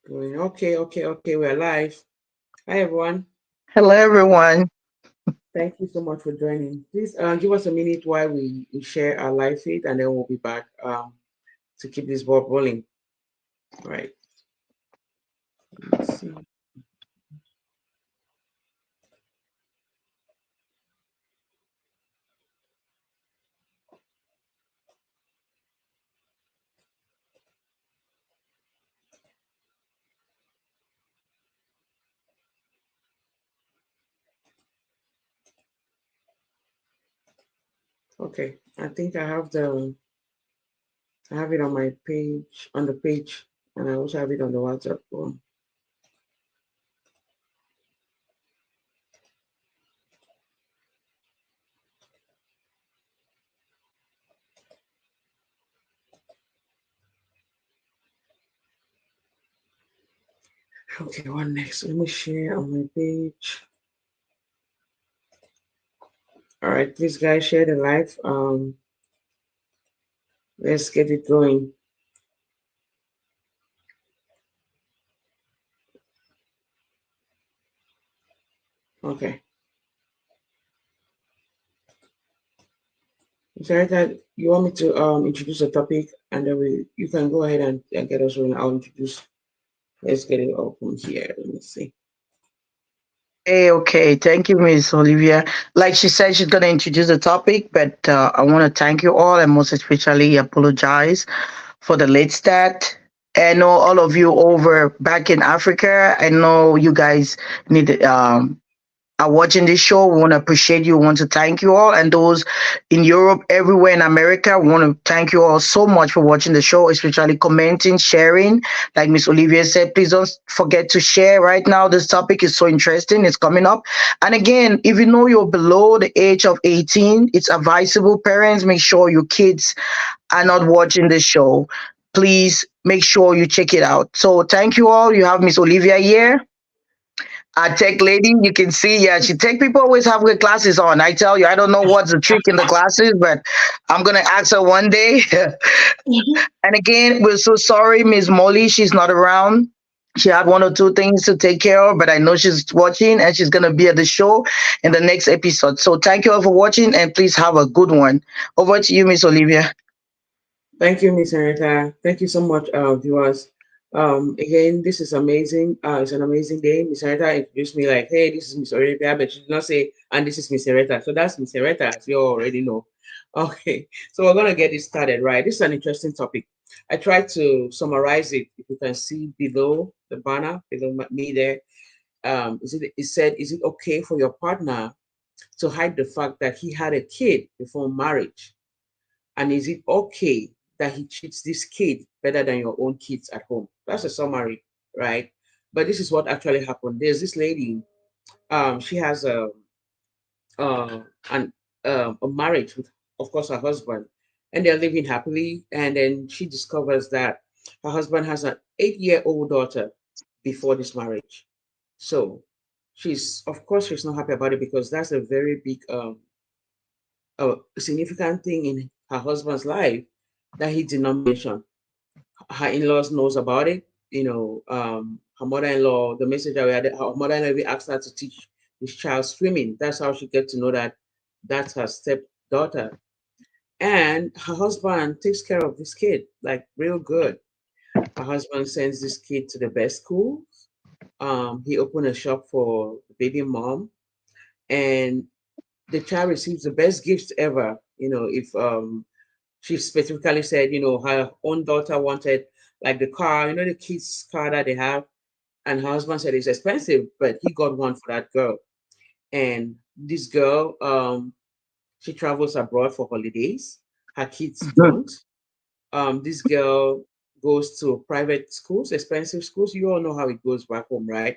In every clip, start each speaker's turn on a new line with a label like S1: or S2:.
S1: Going. Okay. We're live. Hi, everyone.
S2: Hello, everyone.
S1: Thank you so much for joining. Please give us a minute while we share our live feed, and then we'll be back to keep this ball rolling. All right. Let's see. Okay. I think I have it on my page, on the page, and I also have it on the WhatsApp phone. Okay, what next? Let me share on my page. All right, please guys share the live. Let's get it going. Okay. Sorry that you want me to introduce a topic and then you can go ahead and get us rolling. I'll introduce. Let's get it open here. Let me see.
S2: Okay. Thank you, Miss Olivia. Like she said, she's going to introduce the topic, but I want to thank you all and most especially apologize for the late start. I know all of you over back in Africa. I know you guys need are watching this show. We want to appreciate you. We want to thank you all. And those in Europe, everywhere in America, we want to thank you all so much for watching the show, especially commenting, sharing. Like Miss Olivia said, please don't forget to share right now. This topic is so interesting. It's coming up. And again, if you know you're below the age of 18, it's advisable. Parents, make sure your kids are not watching this show. Please make sure you check it out. So thank you all. You have Miss Olivia here, a tech lady. You can see, yeah, she tech people always have good glasses on. I tell you, I don't know what's the trick in the glasses, but I'm gonna ask her one day. And again, we're so sorry, Miss Molly, she's not around. She had one or two things to take care of, but I know she's watching and she's gonna be at the show in the next episode. So thank you all for watching and please have a good one. Over to you, Miss Olivia.
S1: Thank you, Miss Anita. Thank you so much, viewers. Again, this is amazing. It's an amazing day. Miss Anita introduced me like, "Hey, this is Miss Arabia," but she did not say, "And this is Miss Areta." So that's Miss Areta, as you already know. Okay, so we're gonna get it started, right? This is an interesting topic. I tried to summarize it. If you can see below the banner, below me there, it said, "Is it okay for your partner to hide the fact that he had a kid before marriage?" And is it okay that he treats this kid better than your own kids at home? That's a summary, right? But this is what actually happened. There's this lady, she has uh, an, a marriage with, of course, her husband, and they're living happily. And then she discovers that her husband has an 8-year-old daughter before this marriage. So of course, she's not happy about it because that's a very big a significant thing in her husband's life that he did not mention. Her in-laws knows about it. Her mother-in-law, the message that we had, her mother-in-law even asked her to teach this child swimming. That's how she get to know that that's her stepdaughter. And her husband takes care of this kid like real good. Her husband sends this kid to the best school. He opened a shop for the baby mom, and the child receives the best gifts ever. If she specifically said, her own daughter wanted like the car, the kids' car that they have, and her husband said it's expensive, but he got one for that girl. And this girl, she travels abroad for holidays. Her kids don't. This girl goes to private schools, expensive schools. You all know how it goes back home, right?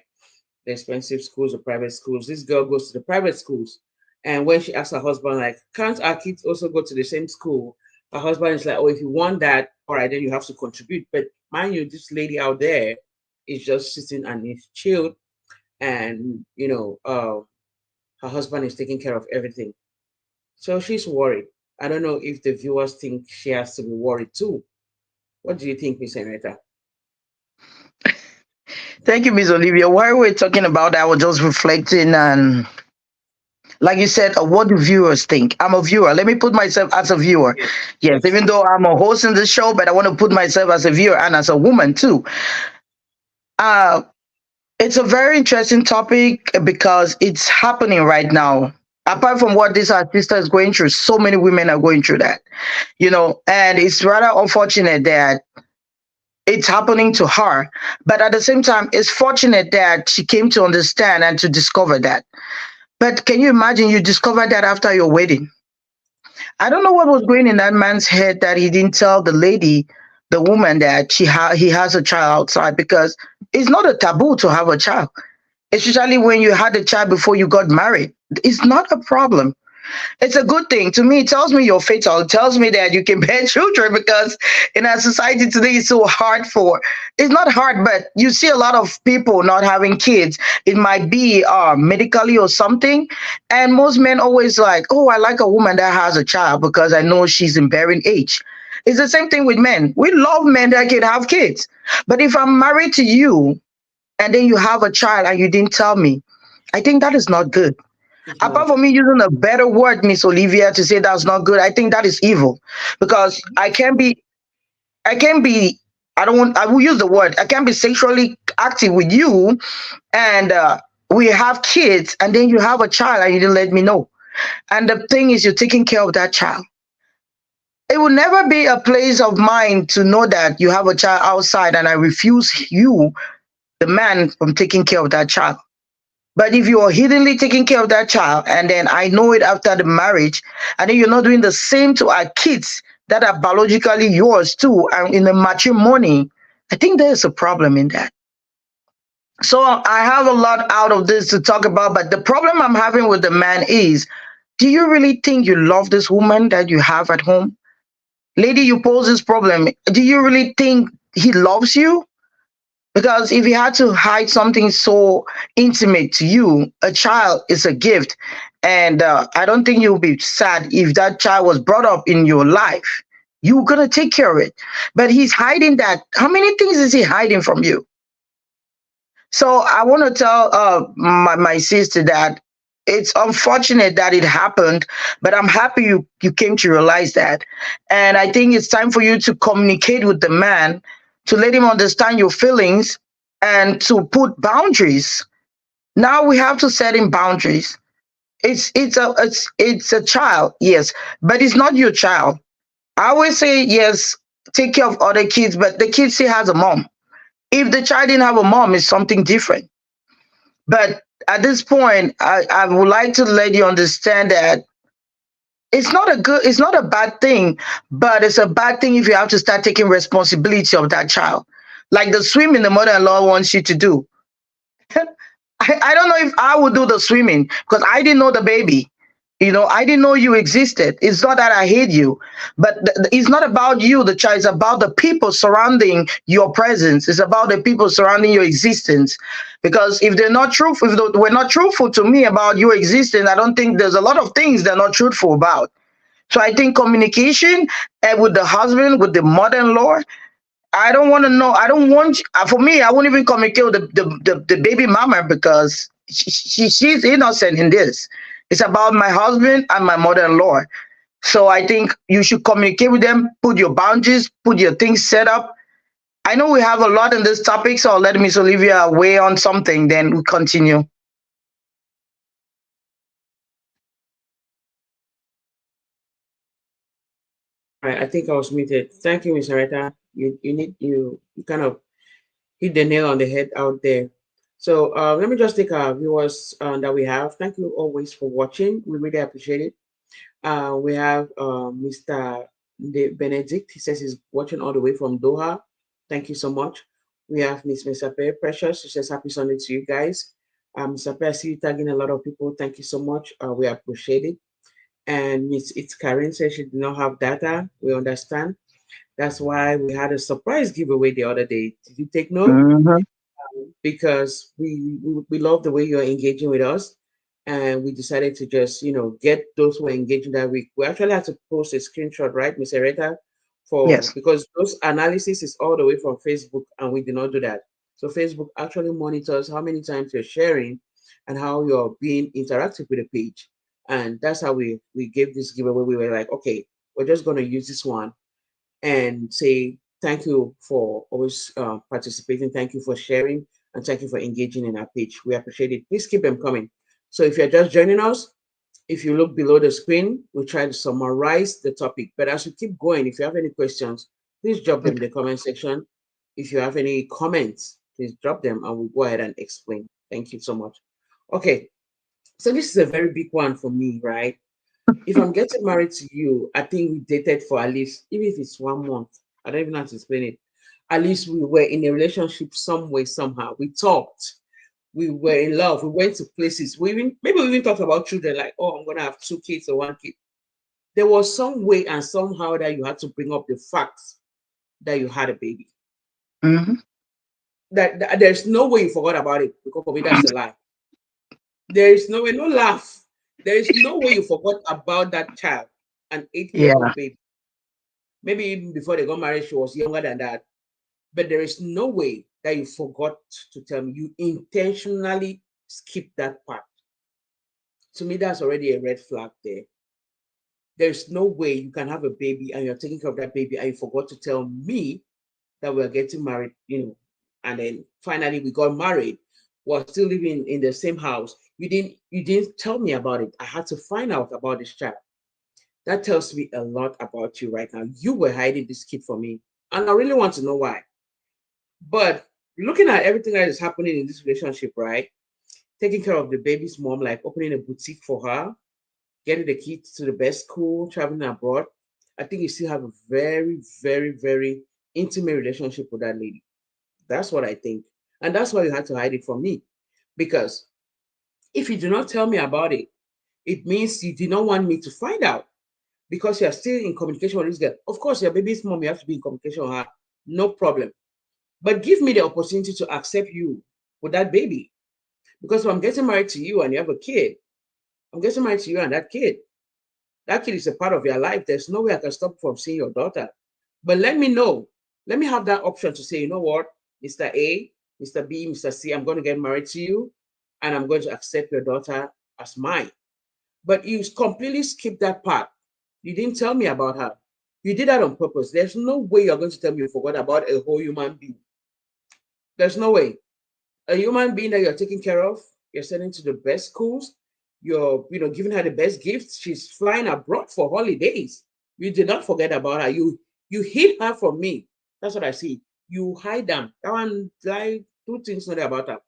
S1: The expensive schools or private schools. This girl goes to the private schools. And when she asks her husband, like, can't our kids also go to the same school? Her husband is like, oh, if you want that, all right, then you have to contribute. But mind you, this lady out there is just sitting and is chilled. And, her husband is taking care of everything. So she's worried. I don't know if the viewers think she has to be worried too. What do you think, Miss Henrietta?
S2: Thank you, Miss Olivia. While we're talking about that, I was just reflecting and like you said, what do viewers think? I'm a viewer. Let me put myself as a viewer.
S1: Yes.
S2: Yes,
S1: Yes.
S2: even though I'm a host in the show, but I want to put myself as a viewer and as a woman too. Uh, it's a very interesting topic because it's happening right now. Apart from what this our sister is going through, so many women are going through that, and it's rather unfortunate that it's happening to her. But at the same time, it's fortunate that she came to understand and to discover that. But can you imagine you discovered that after your wedding? I don't know what was going in that man's head that he didn't tell the lady, the woman, that he has a child outside, because it's not a taboo to have a child, especially when you had a child before you got married. It's not a problem. It's a good thing. To me, it tells me you're fatal. It tells me that you can bear children, because in our society today, it's so hard for. It's not hard, but you see a lot of people not having kids. It might be medically or something. And most men always like, oh, I like a woman that has a child because I know she's in bearing age. It's the same thing with men. We love men that can have kids. But if I'm married to you and then you have a child and you didn't tell me, I think that is not good.
S1: It's
S2: Apart
S1: not.
S2: from me using a better word, Miss Olivia, to say that's not good, I think that is evil. Because I can be, I don't want, I will use the word, I can be sexually active with you, and we have kids, and then you have a child and you didn't let me know. And the thing is, you're taking care of that child. It will never be a place of mine to know that you have a child outside and I refuse you, the man, from taking care of that child. But if you are hiddenly taking care of that child, and then I know it after the marriage, and then you're not doing the same to our kids that are biologically yours too, and in the matrimony, I think there's a problem in that. So I have a lot out of this to talk about, but the problem I'm having with the man is, do you really think you love this woman that you have at home? Lady, you pose this problem. Do you really think he loves you? Because if he had to hide something so intimate to you, a child is a gift. And I don't think you'll be sad if that child was brought up in your life. You're going to take care of it. But he's hiding that. How many things is he hiding from you? So I want to tell my sister that it's unfortunate that it happened, but I'm happy you came to realize that. And I think it's time for you to communicate with the man, to let him understand your feelings and to put boundaries. Now we have to set in boundaries. It's a child, yes, but it's not your child. I always say yes, take care of other kids, but the kid still has a mom. If the child didn't have a mom, it's something different. But at this point, I would like to let you understand that it's not a bad thing, but it's a bad thing if you have to start taking responsibility of that child. Like the swimming the mother-in-law wants you to do. I don't know if I would do the swimming because I didn't know the baby. I didn't know you existed. It's not that I hate you, but it's not about you, the child. It's about the people surrounding your presence. It's about the people surrounding your existence. Because if they're not truthful, if they were not truthful to me about your existence, I don't think there's a lot of things they're not truthful about. So I think communication with the husband, with the mother-in-law, I don't want to know. I don't want. For me, I won't even communicate with the baby mama because she's innocent in this. It's about my husband and my mother-in-law. So I think you should communicate with them, put your boundaries, put your things set up. I know we have a lot in this topic, so I'll let Miss Olivia weigh on something, then we continue.
S1: I think I was muted. Thank you, Miss Areta. You kind of hit the nail on the head out there. So let me just take our viewers that we have. Thank you always for watching. We really appreciate it. We have Mr. Benedict. He says he's watching all the way from Doha. Thank you so much. We have Miss Misape Precious. She says happy Sunday to you guys. Misape, I see you tagging a lot of people. Thank you so much. We appreciate it. And Miss It's Karen says she did not have data. We understand. That's why we had a surprise giveaway the other day. Did you take note?
S2: Hmm.
S1: Because we love the way you're engaging with us, and we decided to just get those who are engaging that week. We actually had to post a screenshot, right, Miss Ereta, for
S2: Yes.
S1: because those analysis is all the way from Facebook, and we did not do that. So Facebook actually monitors how many times you're sharing and how you're being interactive with the page. And that's how we gave this giveaway. We were like, okay, we're just going to use this one and say thank you for always participating. Thank you for sharing, and thank you for engaging in our page. We appreciate it. Please keep them coming. So if you're just joining us, if you look below the screen, we'll try to summarize the topic. But as we keep going, if you have any questions, please drop them in the comment section. If you have any comments, please drop them and we'll go ahead and explain. Thank you so much. Okay, so this is a very big one for me, right? If I'm getting married to you, I think we dated for at least, even if it's 1 month, I don't even know how to explain it. At least we were in a relationship some way, somehow. We talked, we were in love, we went to places. We even maybe we even talked about children, like, oh, I'm gonna have 2 kids or 1 kid. There was some way and somehow that you had to bring up the facts that you had a baby.
S2: Mm-hmm.
S1: That there's no way you forgot about it, because for me that's a lie. There is no way, no laugh. There is no way you forgot about that child, an 8 year
S2: Yeah.
S1: old baby. Maybe even before they got married, she was younger than that. But there is no way that you forgot to tell me. You intentionally skipped that part. To me, that's already a red flag there. There's no way you can have a baby and you're taking care of that baby and you forgot to tell me that we're getting married, and then finally we got married. We're still living in the same house. You didn't tell me about it. I had to find out about this child. That tells me a lot about you right now. You were hiding this kid from me. And I really want to know why. But looking at everything that is happening in this relationship, right? Taking care of the baby's mom, like opening a boutique for her, getting the kids to the best school, traveling abroad. I think you still have a very, very, very intimate relationship with that lady. That's what I think. And that's why you had to hide it from me. Because if you do not tell me about it, it means you do not want me to find out, because you're still in communication with this girl. Of course, your baby's mom, you have to be in communication with her. No problem. But give me the opportunity to accept you with that baby. Because if I'm getting married to you and you have a kid, I'm getting married to you and that kid. That kid is a part of your life. There's no way I can stop from seeing your daughter. But let me know. Let me have that option to say, you know what, Mr. A, Mr. B, Mr. C, I'm going to get married to you and I'm going to accept your daughter as mine. But you completely skipped that part. You didn't tell me about her. You did that on purpose. There's no way you're going to tell me you forgot about a whole human being. There's no way. A human being that you're taking care of, you're sending to the best schools, you're giving her the best gifts. She's flying abroad for holidays. You did not forget about her. You hid her from me. That's what I see. You hide them. That one, like, two things not about her.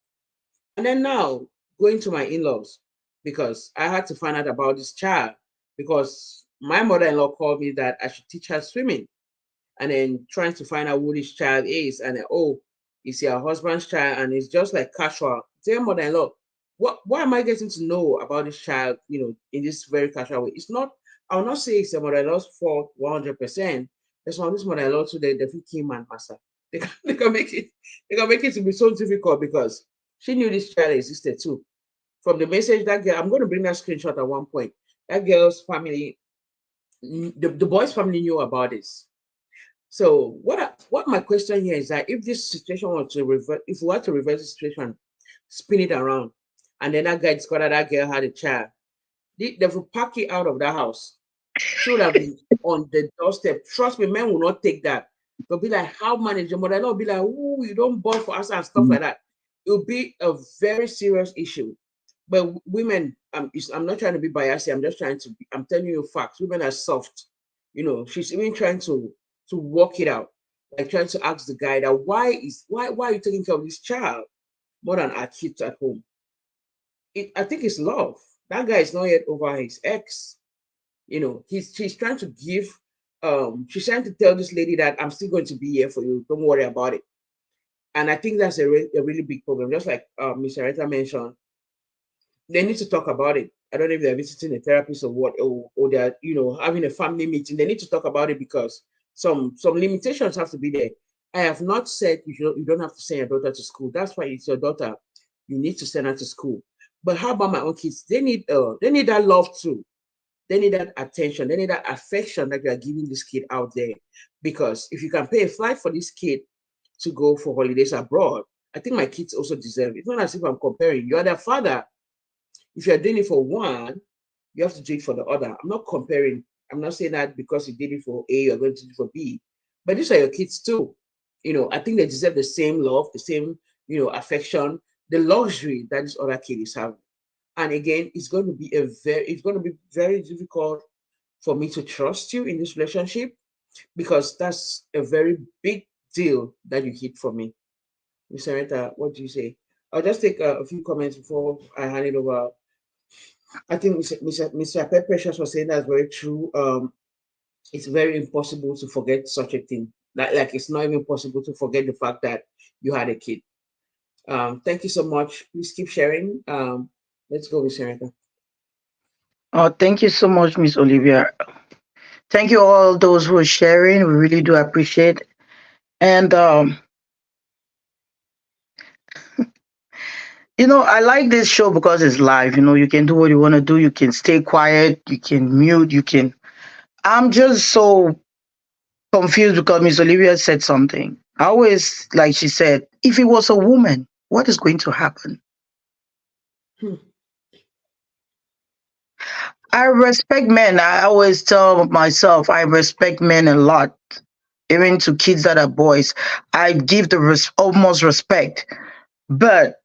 S1: And then now going to my in-laws, because I had to find out about this child, because my mother-in-law called me that I should teach her swimming, and then trying to find out who this child is, and then, oh, it's your husband's child, and it's just like casual. Dear mother-in-law, what am I getting to know about this child, in this very casual way? It's not, I'll not say it's the mother-in-law's fault 100%. That's why this mother-in-law today, the came and master. They can make it to be so difficult, because she knew this child existed too. From the message that girl, I'm going to bring that screenshot at one point. That girl's family, the boy's family knew about this. So what my question here is that if this situation were to revert, if we were to reverse the situation, spin it around, and then that guy discovered that girl had a child, they will pack it out of that house. She would have been on the doorstep. Trust me, men will not take that. They'll be like, how manageable? They'll not be like, oh, you don't born for us and stuff like that. It'll be a very serious issue. But women, I'm not trying to be biased. I'm just trying to I'm telling you facts. Women are soft. She's even trying to work it out. Like trying to ask the guy that why are you taking care of this child more than our kids at home? I think it's love. That guy is not yet over his ex. She's trying to give, she's trying to tell this lady that I'm still going to be here for you, don't worry about it. And I think that's a really big problem. Just like Mr. Rita mentioned, they need to talk about it. I don't know if they're visiting a therapist or what, or they're having a family meeting. They need to talk about it, because some limitations have to be there. I have not said you don't have to send your daughter to school. That's why it's your daughter. You need to send her to school. But how about my own kids? They need that love too. They need that attention. They need that affection that you are giving this kid out there. Because if you can pay a flight for this kid to go for holidays abroad, I think my kids also deserve it. It's not as if I'm comparing. You are their father. If you're doing it for one, you have to do it for the other. I'm not comparing. I'm not saying that because you did it for A, you're going to do it for B. But these are your kids too. I think they deserve the same love, the same, affection, the luxury that this other kid is having. And again, it's going to be very difficult for me to trust you in this relationship because that's a very big deal that you hit for me. Miss Areta, what do you say? I'll just take a few comments before I hand it over. I think Mr. Precious was saying that's very true. It's very impossible to forget such a thing. Like it's not even possible to forget the fact that you had a kid. Thank you so much. Please keep sharing. Let's go, Miss Areta.
S2: Oh, thank you so much, Miss Olivia. Thank you all those who are sharing. We really do appreciate. And I like this show because it's live. You can do what you want to do. You can stay quiet. You can mute. You can. I'm just so confused because Miss Olivia said something. I always, like she said, if it was a woman, what is going to happen?
S1: Hmm.
S2: I respect men. I always tell myself I respect men a lot, even to kids that are boys. I give the utmost respect, but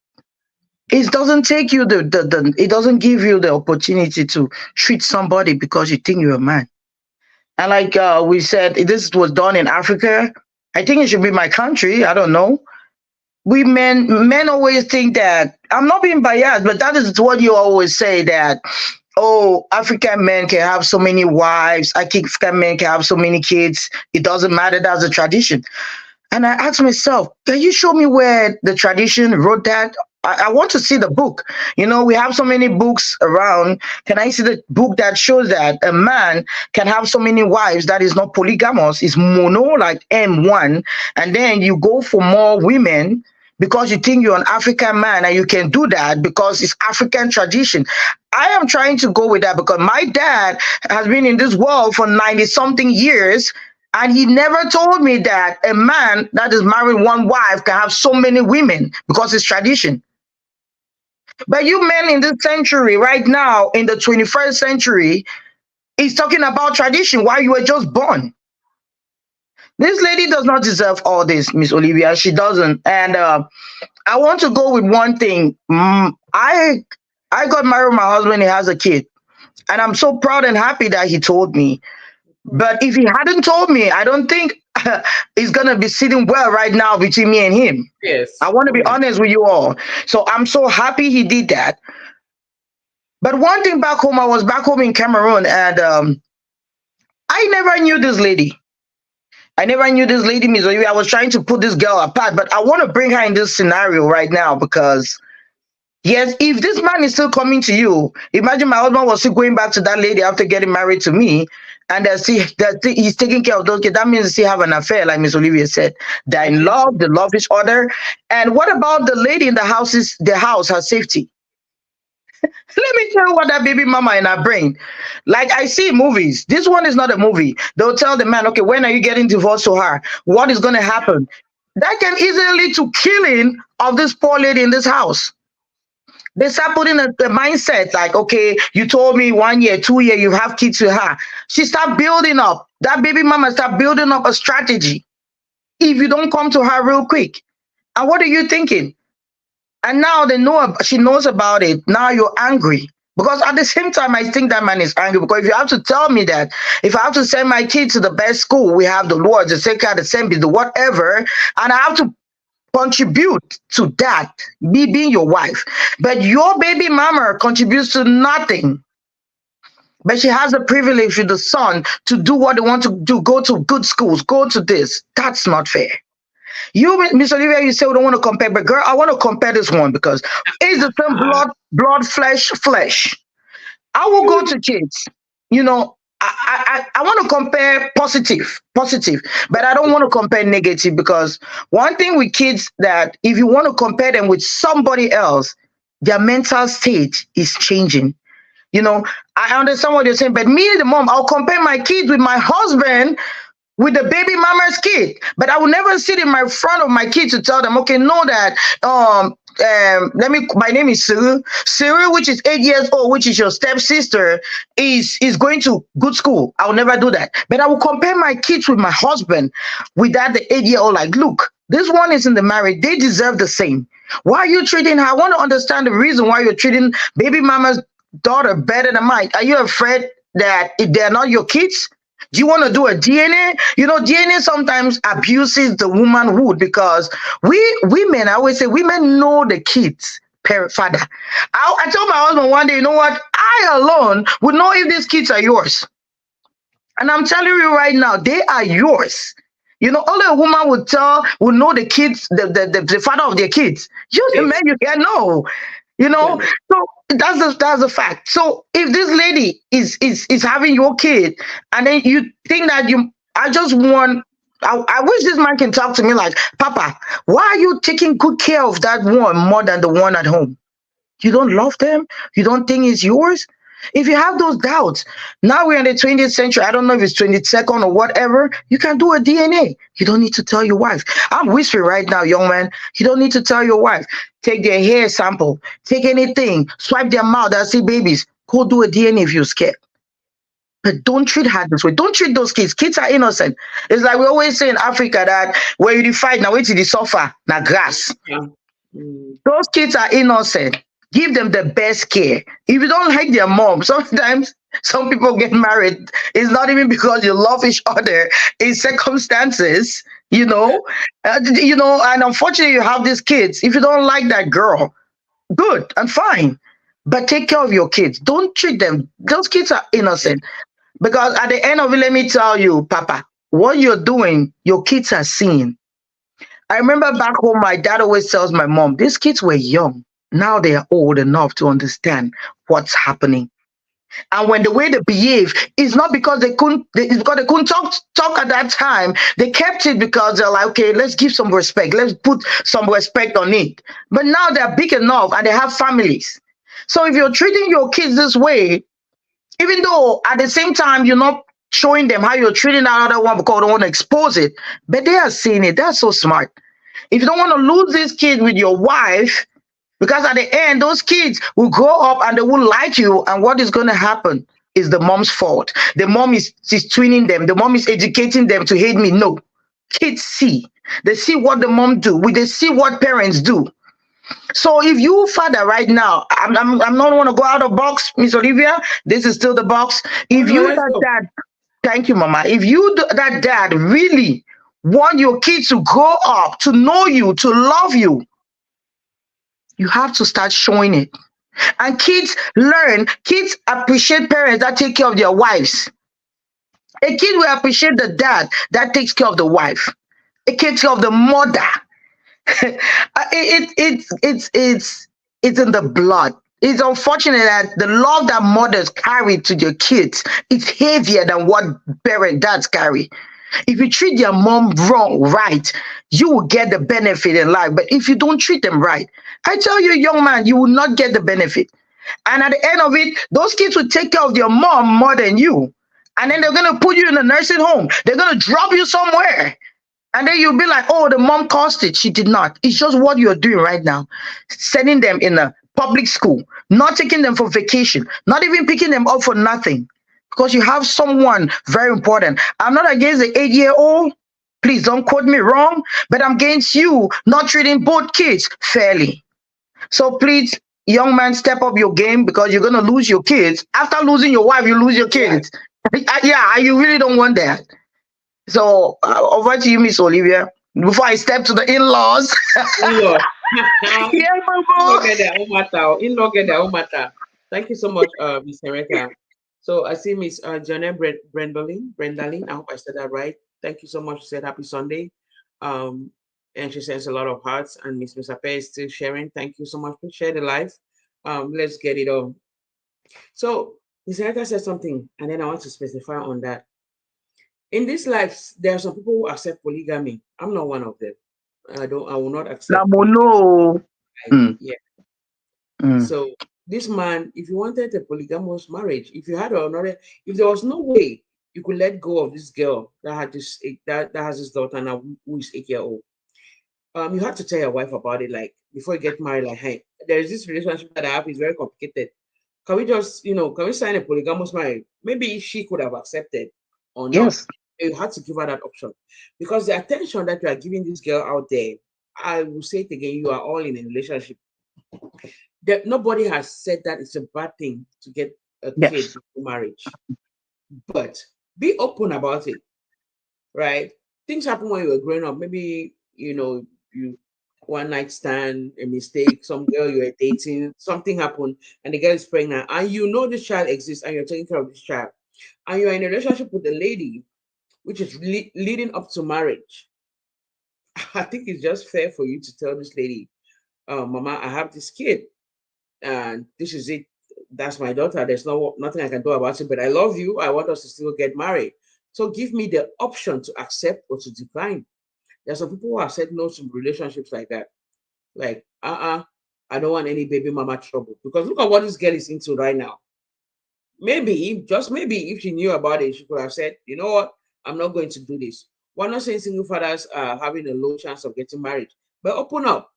S2: it doesn't take you it doesn't give you the opportunity to treat somebody because you think you're a man. And like we said, this was done in Africa. I think it should be my country. I don't know. We men always think that I'm not being biased, but that is what you always say that oh, African men can have so many wives, African men can have so many kids. It doesn't matter. That's a tradition. And I asked myself, can you show me where the tradition wrote that? I want to see the book. We have so many books around. Can I see the book that shows that a man can have so many wives that is not polygamous, is mono, like M1, and then you go for more women because you think you're an African man and you can do that because it's African tradition. I am trying to go with that because my dad has been in this world for 90 something years and he never told me that a man that is married one wife can have so many women because it's tradition. But you men in this century, right now, in the 21st century, is talking about tradition while you were just born. This lady does not deserve all this, Miss Olivia. She doesn't. And I want to go with one thing. I got married with my husband. He has a kid, and I'm so proud and happy that he told me. But if he hadn't told me, I don't think it's gonna be sitting well right now between me and him. I
S1: Yes.
S2: want to
S1: Oh
S2: be
S1: yes.
S2: honest with you all. So I'm so happy he did that. But one thing back home, I was back home in Cameroon, and I never knew this lady. I never knew this lady, Miss Olivia. I was trying to put this girl apart, but I want to bring her in this scenario right now because yes, if this man is still coming to you, imagine my husband was still going back to that lady after getting married to me, and he's taking care of those kids. That means they still have an affair, like Miss Olivia said. They're in love, they love each other. And what about the lady in the house, her safety? Let me tell you what that baby mama in her brain. Like I see movies. This one is not a movie. They'll tell the man, okay, when are you getting divorced to her? What is going to happen? That can easily lead to killing of this poor lady in this house. They start putting a mindset like, okay, you told me 1 year, 2 year, you have kids with her. She start building up. That baby mama start building up a strategy. If you don't come to her real quick. And what are you thinking? And now she knows about it. Now you're angry. Because at the same time, I think that man is angry. Because if you have to tell me that, if I have to send my kid to the best school, we have the Lord, the Sacred Assembly, the whatever, and I have to contribute to that, me being your wife. But your baby mama contributes to nothing. But she has the privilege with the son to do what they want to do, go to good schools, go to this. That's not fair. You, Miss Olivia, you say we don't want to compare, but girl, I want to compare this one because it's the same
S1: Ah.
S2: blood, flesh, flesh. I will go to kids. I want to compare positive, but I don't want to compare negative because one thing with kids that if you want to compare them with somebody else, their mental state is changing. I understand what you're saying, but me, the mom, I'll compare my kids with my husband with the baby mama's kid. But I will never sit in my front of my kid to tell them, okay, know that my name is Cyril. Cyril, which is 8 years old, which is your stepsister, is going to good school. I will never do that. But I will compare my kids with my husband, with that the 8 year old, like, look, this one is in the marriage, they deserve the same. Why are you treating her? I want to understand the reason why you're treating baby mama's daughter better than mine. Are you afraid that if they're not your kids, do you want to do a DNA? You know, DNA sometimes abuses the womanhood because we women, I always say, women know the kids. Parent, father. I told my husband one day, you know what? I alone would know if these kids are yours. And I'm telling you right now, they are yours. You know, only a woman would know the kids, the father of their kids. You the
S1: Yes.
S2: man, you can know. You know,
S1: Exactly.
S2: so that's a fact. So if this lady is having your kid, and then you think that I just want. I wish this man can talk to me like, Papa, why are you taking good care of that one more than the one at home? You don't love them? You don't think it's yours? If you have those doubts, now we're in the 20th century. I don't know if it's 22nd or whatever. You can do a DNA. You don't need to tell your wife. I'm whispering right now, young man. You don't need to tell your wife. Take their hair sample, take anything, swipe their mouth. I see babies. Go do a DNA if you're scared. But don't treat her this way. Don't treat those kids. Kids are innocent. It's like we always say in Africa that where you fight, now wait till the suffer, now grass.
S1: Yeah. Mm,
S2: Those kids are innocent. Give them the best care. If you don't like their mom, sometimes some people get married. It's not even because you love each other. It's circumstances, and unfortunately, you have these kids. If you don't like that girl, good and fine, but take care of your kids. Don't treat them. Those kids are
S1: yes.
S2: innocent. Because at the end of it, let me tell you, Papa, what you're doing, your kids are seeing. I remember back home, my dad always tells my mom, these kids were young. Now they are old enough to understand what's happening. And when the way they behave is not because it's because they couldn't talk at that time. They kept it because they're like, okay, let's give some respect. Let's put some respect on it. But now they're big enough and they have families. So if you're treating your kids this way, even though at the same time you're not showing them how you're treating that other one because you don't want to expose it, but they are seeing it. They're so smart. If you don't want to lose this kid with your wife, because at the end, those kids will grow up and they will like you. And what is going to happen is the mom's fault. The mom is twinning them. The mom is educating them to hate me. No. Kids see. They see what the mom do. They see what parents do. So if you father right now, I'm not want to go out of box, Miss Olivia. This is still the box.
S1: Oh
S2: If
S1: no,
S2: you
S1: let's
S2: that
S1: go.
S2: dad, thank you, Mama. If you that dad really want your kids to grow up, to know you, to love you, you have to start showing it. And kids appreciate parents that take care of their wives. A kid will appreciate the dad that takes care of the wife. It takes care of the mother. It's in the blood. It's unfortunate that the love that mothers carry to their kids is heavier than what parent dads carry. If you treat your mom wrong, right, you will get the benefit in life. But if you don't treat them right, I tell you, young man, you will not get the benefit. And at the end of it, those kids will take care of their mom more than you. And then they're going to put you in a nursing home. They're going to drop you somewhere. And then you'll be like, oh, the mom caused it. She did not. It's just what you're doing right now. Sending them in a public school, not taking them for vacation, not even picking them up for nothing. Because you have someone very important. I'm not against the 8-year-old. Please don't quote me wrong, but I'm against you not treating both kids fairly. So please, young man, step up your game because you're gonna lose your kids. After losing your wife, you lose your
S1: Yeah.
S2: kids. Yeah, you really don't want that. So over to you, Miss Olivia. Before I step to the in-laws.
S1: In-law.
S2: Yeah,
S1: In-law
S2: Mama.
S1: get their own matter. In-law get their own matter. Thank you so much, Miss Henrietta. So I see Miss Janet Brendalin. I hope I said that right. Thank you so much. She said happy Sunday. Um, and she sends a lot of hearts. And Miss Misape is still sharing. Thank you so much for sharing the life. Let's get it on. So Miss Henrietta said something, and then I want to specify on that. In this life, there are some people who accept polygamy. I'm not one of them. I will not accept
S2: Namono.
S1: polygamy.
S2: Mm,
S1: Yeah.
S2: mm.
S1: So this man, if you wanted a polygamous marriage, if you had another, if there was no way, you could let go of this girl that had that has this daughter now who is 8 year old. You have to tell your wife about it, like before you get married. Like, hey, there is this relationship that I have is very complicated. Can we just, can we sign a polygamous marriage? Maybe she could have accepted or not.
S2: Yes.
S1: You had to give her that option because the attention that you are giving this girl out there, I will say it again, you are all in a relationship. That nobody has said that it's a bad thing to get a kid
S2: Yes.
S1: before marriage, but be open about it, right? Things happen when you were growing up. Maybe you one night stand, a mistake, some girl you were dating, something happened, and the girl is pregnant, and you know this child exists, and you're taking care of this child, and you're in a relationship with the lady, which is leading up to marriage. I think it's just fair for you to tell this lady, "Mama, I have this kid, and this is it. That's my daughter. There's nothing I can do about it. But I love you. I want us to still get married. So give me the option to accept or to decline." There's some people who have said no to relationships like that. Like, I don't want any baby mama trouble. Because look at what this girl is into right now. Maybe, just maybe, if she knew about it, she could have said, you know what, I'm not going to do this. We're not saying single fathers are having a low chance of getting married, but open up.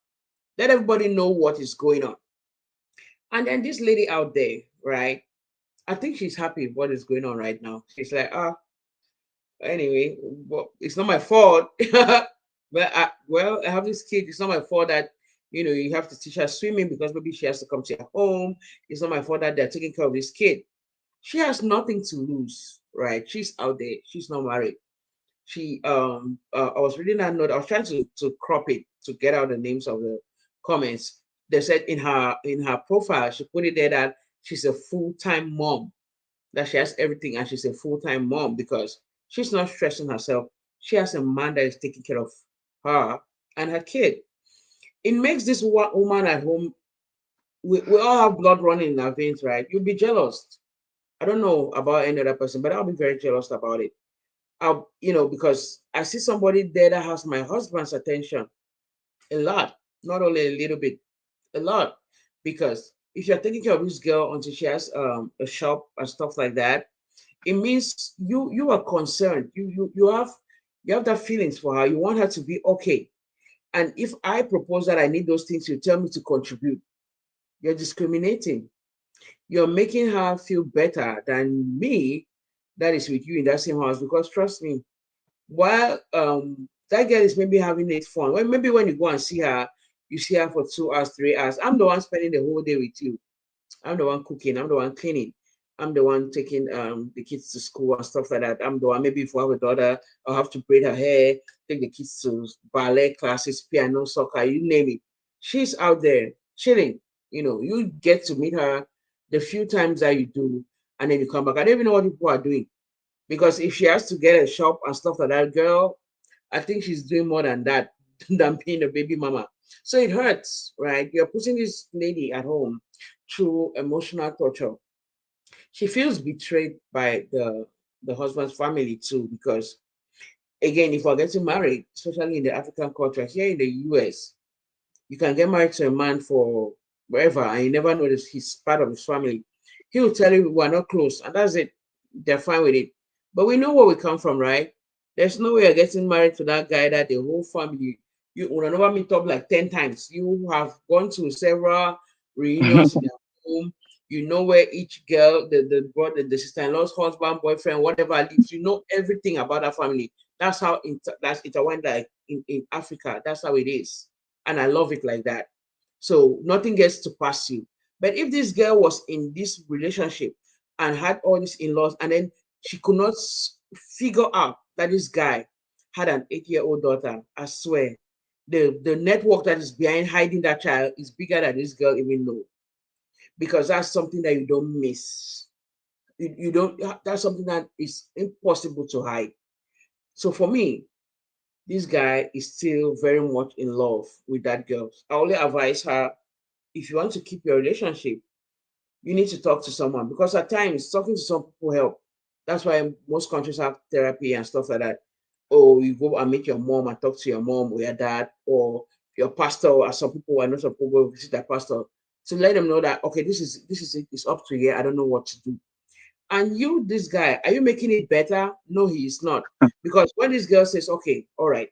S1: Let everybody know what is going on. And then this lady out there, right? I think she's happy with what is going on right now. She's like, anyway, well, it's not my fault. Well, I have this kid. It's not my fault that you have to teach her swimming because maybe she has to come to your home. It's not my fault that they're taking care of this kid. She has nothing to lose, right? She's out there. She's not married. I was reading that note. I was trying to crop it to get out the names of the comments. They said in her profile, she put it there that she's a full-time mom, that she has everything and she's a full-time mom because she's not stressing herself. She has a man that is taking care of her and her kid. It makes this woman at home, we all have blood running in our veins, right? You'll be jealous. I don't know about any other person, but I'll be very jealous about it. Because I see somebody there that has my husband's attention a lot, not only a little bit, a lot. Because if you're taking care of this girl until she has a shop and stuff like that, it means you are concerned. You have that feelings for her. You want her to be okay. And if I propose that I need those things, you tell me to contribute. You're discriminating. You're making her feel better than me that is with you in that same house. Because trust me, while that girl is maybe having it fun. Well, maybe when you go and see her, you see her for 2 hours, 3 hours. I'm the one spending the whole day with you. I'm the one cooking. I'm the one cleaning. I'm the one taking the kids to school and stuff like that. I'm the one. Maybe if I have a daughter, I'll have to braid her hair, take the kids to ballet classes, piano, soccer, you name it. She's out there chilling. You get to meet her the few times that you do, and then you come back. I don't even know what people are doing because if she has to get a shop and stuff like that, girl, I think she's doing more than that than being a baby mama. So it hurts, right? You're putting this lady at home through emotional torture. She feels betrayed by the husband's family too, because again, if we're getting married, especially in the African culture, here in the US, you can get married to a man for wherever, and you never notice he's part of his family. He will tell you we're not close, and that's it. They're fine with it. But we know where we come from, right? There's no way you're getting married to that guy that the whole family you will never meet up like 10 times. You have gone to several reunions in their home. You know where each girl, the brother, the sister-in-law's husband, boyfriend, whatever lives. You know everything about that family. That's how that's intertwined like in Africa. That's how it is, and I love it like that. So nothing gets to pass you. But if this girl was in this relationship and had all these in-laws, and then she could not figure out that this guy had an 8-year-old daughter, I swear, the network that is behind hiding that child is bigger than this girl even know, because that's something that you don't miss. You don't. That's something that is impossible to hide. So for me, this guy is still very much in love with that girl. I only advise her, if you want to keep your relationship, you need to talk to someone, because at times talking to some people help. That's why most countries have therapy and stuff like that. Or you go and meet your mom and talk to your mom or your dad or your pastor, or some people, I know some people go visit their pastor to let them know that okay, this is it. It's up to you. I don't know what to do. And you, this guy, are you making it better? No, he is not. Because when this girl says, okay, all right,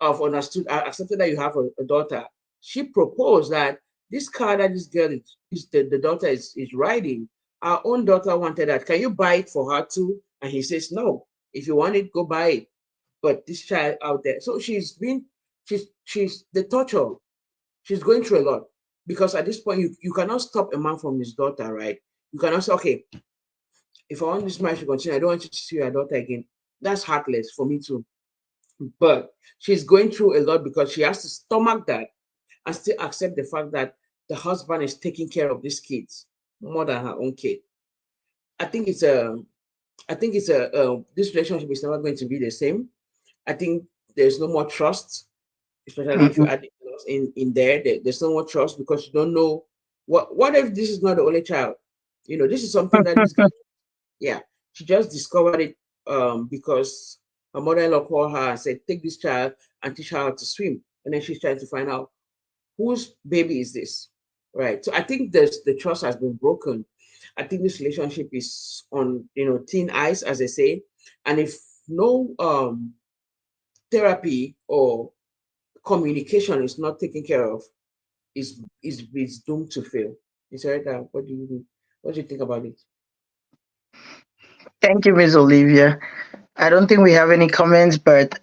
S1: I've understood, I accepted that you have a daughter, she proposed that this car that this girl is the daughter is riding, our own daughter wanted that. Can you buy it for her too? And he says, no. If you want it, go buy it. But this child out there, so she's the torture. She's going through a lot because at this point you cannot stop a man from his daughter, right? You cannot say, okay, if I want this marriage to continue, I don't want you to see your daughter again. That's heartless for me too. But she's going through a lot because she has to stomach that and still accept the fact that the husband is taking care of these kids more than her own kid. I think it's a, I think it's a this relationship is never going to be the same. I think there's no more trust, especially if you
S2: Mhm.
S1: add in there. There's no more trust because you don't know what if this is not the only child. This is something that this girl, yeah, she just discovered it because her mother-in-law called her and said, take this child and teach her how to swim. And then she's trying to find out whose baby is this, right? So I think the trust has been broken. I think this relationship is on thin ice, as they say. And if no therapy or communication is not taken care of, is doomed to fail. Is that what do you think about it?
S2: Thank you, Miss Olivia. I don't think we have any comments, but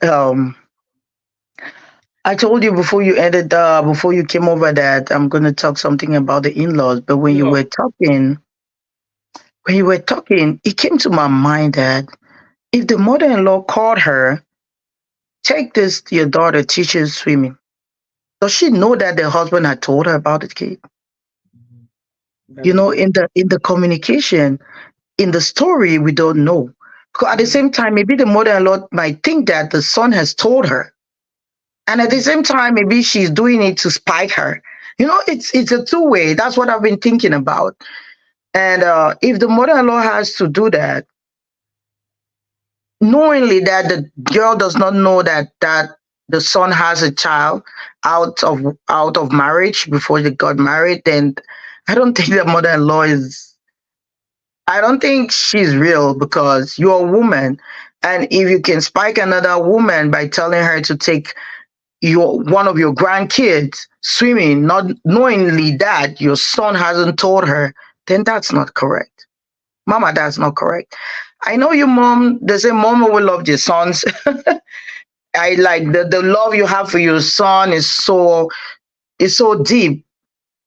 S2: I told you before you ended, before you came over, that I'm going to talk something about the in-laws. But
S1: No.
S2: when you were talking, it came to my mind that if the mother-in-law called her, take this to your daughter, teach her swimming. Does she know that the husband had told her about the kid?
S1: Mhm. That's
S2: In
S1: true.
S2: the communication, in the story, we don't know. Because at the
S1: Mhm.
S2: same time, maybe the mother-in-law might think that the son has told her. And at the
S1: Mhm.
S2: same time, maybe she's doing it to spite her. It's a two-way. That's what I've been thinking about. And if the mother-in-law has to do that, knowingly that the girl does not know that the son has a child out of marriage before they got married, then I don't think the mother-in-law is. I don't think she's real because you're a woman, and if you can spike another woman by telling her to take your one of your grandkids swimming, not knowingly that your son hasn't told her, then that's not correct. Mama, that's not correct. I know you, mom. They say mama will love your sons. I like the love you have for your son is so deep.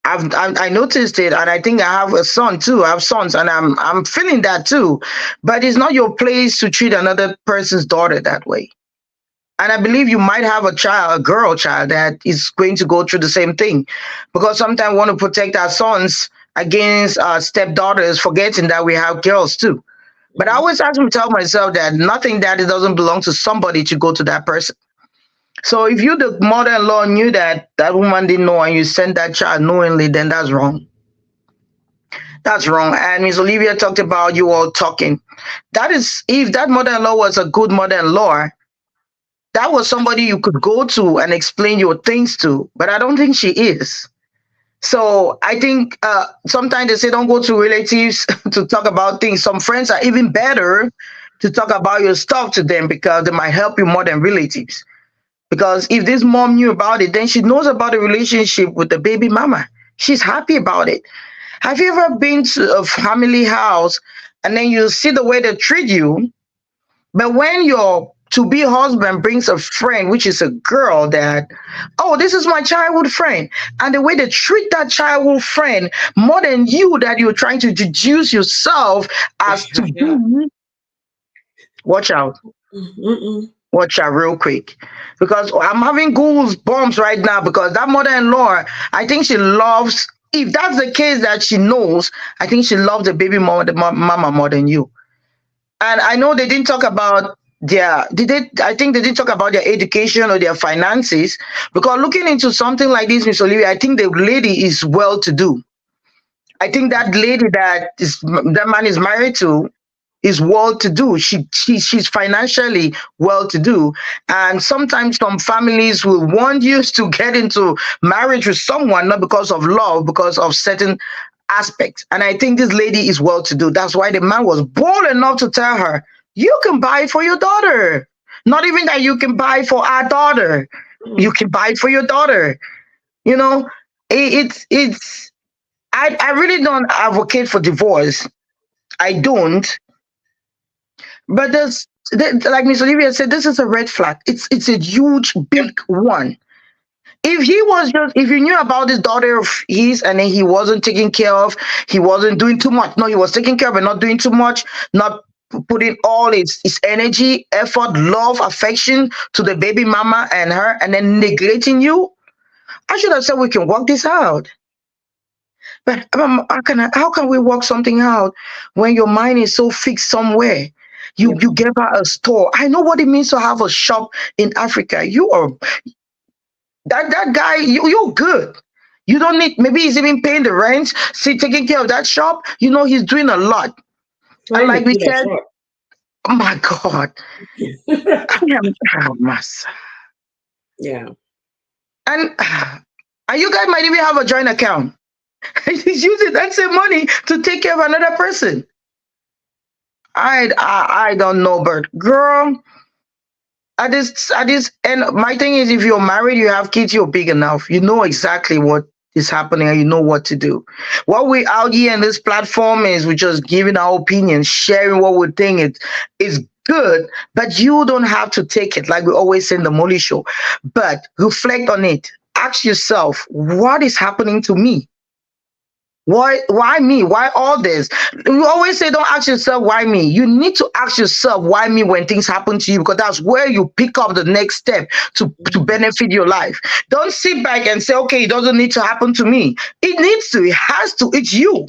S2: I noticed it, and I think I have a son too. I have sons, and I'm feeling that too. But it's not your place to treat another person's daughter that way. And I believe you might have a child, a girl child, that is going to go through the same thing, because sometimes we want to protect our sons against stepdaughters, forgetting that we have girls too. But I
S1: Mhm.
S2: always have to tell myself that nothing that it doesn't belong to somebody to go to that person. So if you, the mother-in-law, knew that that woman didn't know and you sent that child knowingly, then that's wrong. That's wrong. And Miss Olivia talked about you all talking. That is, if that mother-in-law was a good mother-in-law, that was somebody you could go to and explain your things to. But I don't think she is. So I think sometimes they say don't go to relatives to talk about things. Some friends are even better to talk about your stuff to them because they might help you more than relatives. Because if this mom knew about it, then she knows about the relationship with the baby mama. She's happy about it. Have you ever been to a family house and then you see the way they treat you? But when your to be husband brings a friend, which is a girl, that, oh, this is my childhood friend, and the way they treat that childhood friend more than you, that you're trying to deduce yourself as to
S1: Yeah.
S2: be, watch out.
S1: Mm-mm.
S2: Watch out real quick. Because I'm having goosebumps right now because that mother in law, I think she loves, if that's the case that she knows, I think she loves the baby mama, mama more than you. And I know they didn't talk about did they, I think they didn't talk about their education or their finances, because looking into something like this, Miss Olivia, I think the lady is well to do. I think that lady that man is married to is well to do. She's financially well to do. And sometimes some families will want you to get into marriage with someone not because of love, because of certain aspect. And I think this lady is well to do. That's why the man was bold enough to tell her, you can buy it for your daughter. Not even that you can buy it for our daughter. You
S1: Mm.
S2: can buy it for your daughter. You know, it's I really don't advocate for divorce. I don't. But like Miss Olivia said, this is a red flag. It's a huge,
S1: Yep.
S2: big one. If he was just, if you knew about this daughter of his and then he wasn't taking care of, he wasn't doing too much. No, he was taking care of and not doing too much, not putting all his energy, effort, love, affection to the baby mama and her, and then neglecting you. I should have said we can work this out. But how can we work something out when your mind is so fixed somewhere?
S1: Yep.
S2: You gave her a store. I know what it means to have a shop in Africa. You are that guy. You're good. You don't need. Maybe he's even paying the rent, see, taking care of that shop. You know he's doing a lot. And
S1: Trying to
S2: like we
S1: keep it
S2: said,
S1: short.
S2: oh my God, I am oh, massa.
S1: Yeah.
S2: And and you guys might even have a joint account. He's using that same money to take care of another person. I don't know, but girl, at this and my thing is, if you're married, you have kids, you're big enough, you know exactly what is happening and you know what to do. What we out here in this platform is we're just giving our opinions, sharing what we think is good, but you don't have to take it like we always say in the Mollie Show. But reflect on it. Ask yourself, what is happening to me? Why me? Why all this? You always say, don't ask yourself why me. You need to ask yourself why me when things happen to you, because that's where you pick up the next step to
S1: Mhm.
S2: benefit your life. Don't sit back and say, okay, it doesn't need to happen to me. It needs to, it has to, it's you.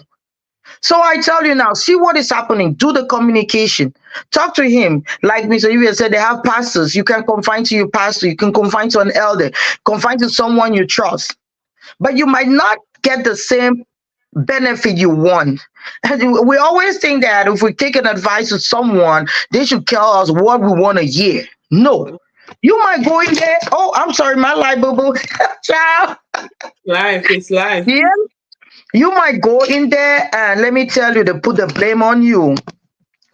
S2: So I tell you now, see what is happening. Do the communication. Talk to him. Like Mr. Yves said, they have pastors. You can confine to your pastor. You can confine to an elder. Confine to someone you trust. But you might not get the same benefit you want. And we always think that if we take an advice to someone, they should tell us what we want to hear. No.
S1: Well,
S2: You might go in there. Oh, I'm sorry, my light boo boo. Child.
S1: life is life.
S2: Yeah. You might go in there and let me tell you, they put the blame on you.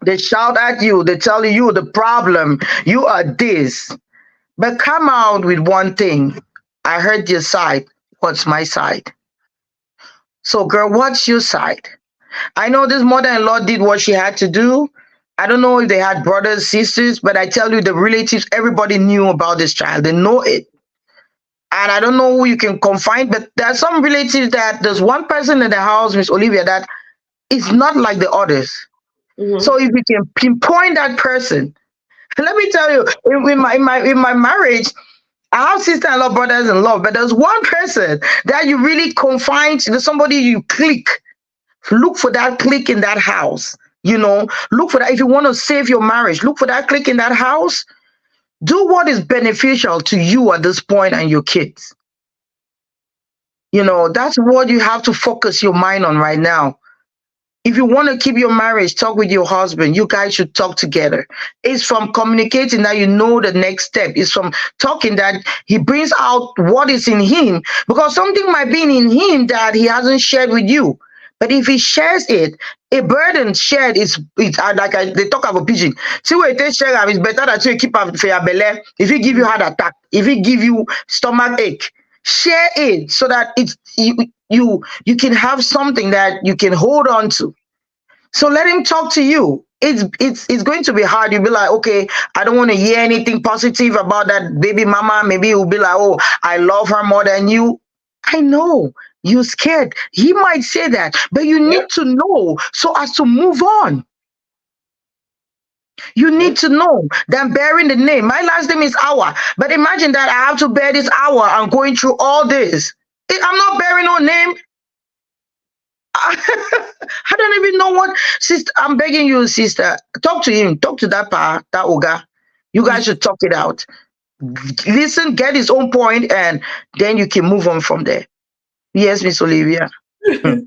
S2: They shout at you. They tell you the problem. You are this. But come out with one thing. I heard your side. What's my side? So, girl, what's your side? I know this mother-in-law did what she had to do. I don't know if they had brothers, sisters, but I tell you, the relatives, everybody knew about this child. They know it. And I don't know who you can confine, but there are some relatives that there's one person in the house, Miss Olivia, that is not like the others.
S1: Mm-hmm.
S2: So if you can pinpoint that person, let me tell you, in my marriage, I have sister-in-law, brothers-in-law, but there's one person that you really confine to, somebody you click. Look for that click in that house. Look for that. If you want to save your marriage, look for that click in that house. Do what is beneficial to you at this point and your kids. That's what you have to focus your mind on right now. If you want to keep your marriage, talk with your husband. You guys should talk together. It's from communicating that you know the next step. It's from talking that he brings out what is in him, because something might be in him that he hasn't shared with you. But if he shares it, a burden shared is like they talk about pigeon. See where it is share am, it's better that you keep am for your belly. If he give you heart attack, if he give you stomach ache, share it so that you can have something that you can hold on to. So let him talk to you. It's going to be hard. You'll be like, okay, I don't want to hear anything positive about that baby mama. Maybe he'll be like, oh, I love her more than you. I know you're scared. He might say that, but you
S1: Yep.
S2: need to know so as to move on. You need
S1: Yep.
S2: to know that bearing the name. My last name is Awa, but imagine that I have to bear this Awa. I'm going through all this. I'm not bearing no name. I don't even know what, sister. I'm begging you, sister. Talk to him. Talk to that Oga. You guys should talk it out. Listen, get his own point, and then you can move on from there. Yes, Miss Olivia. Hmm,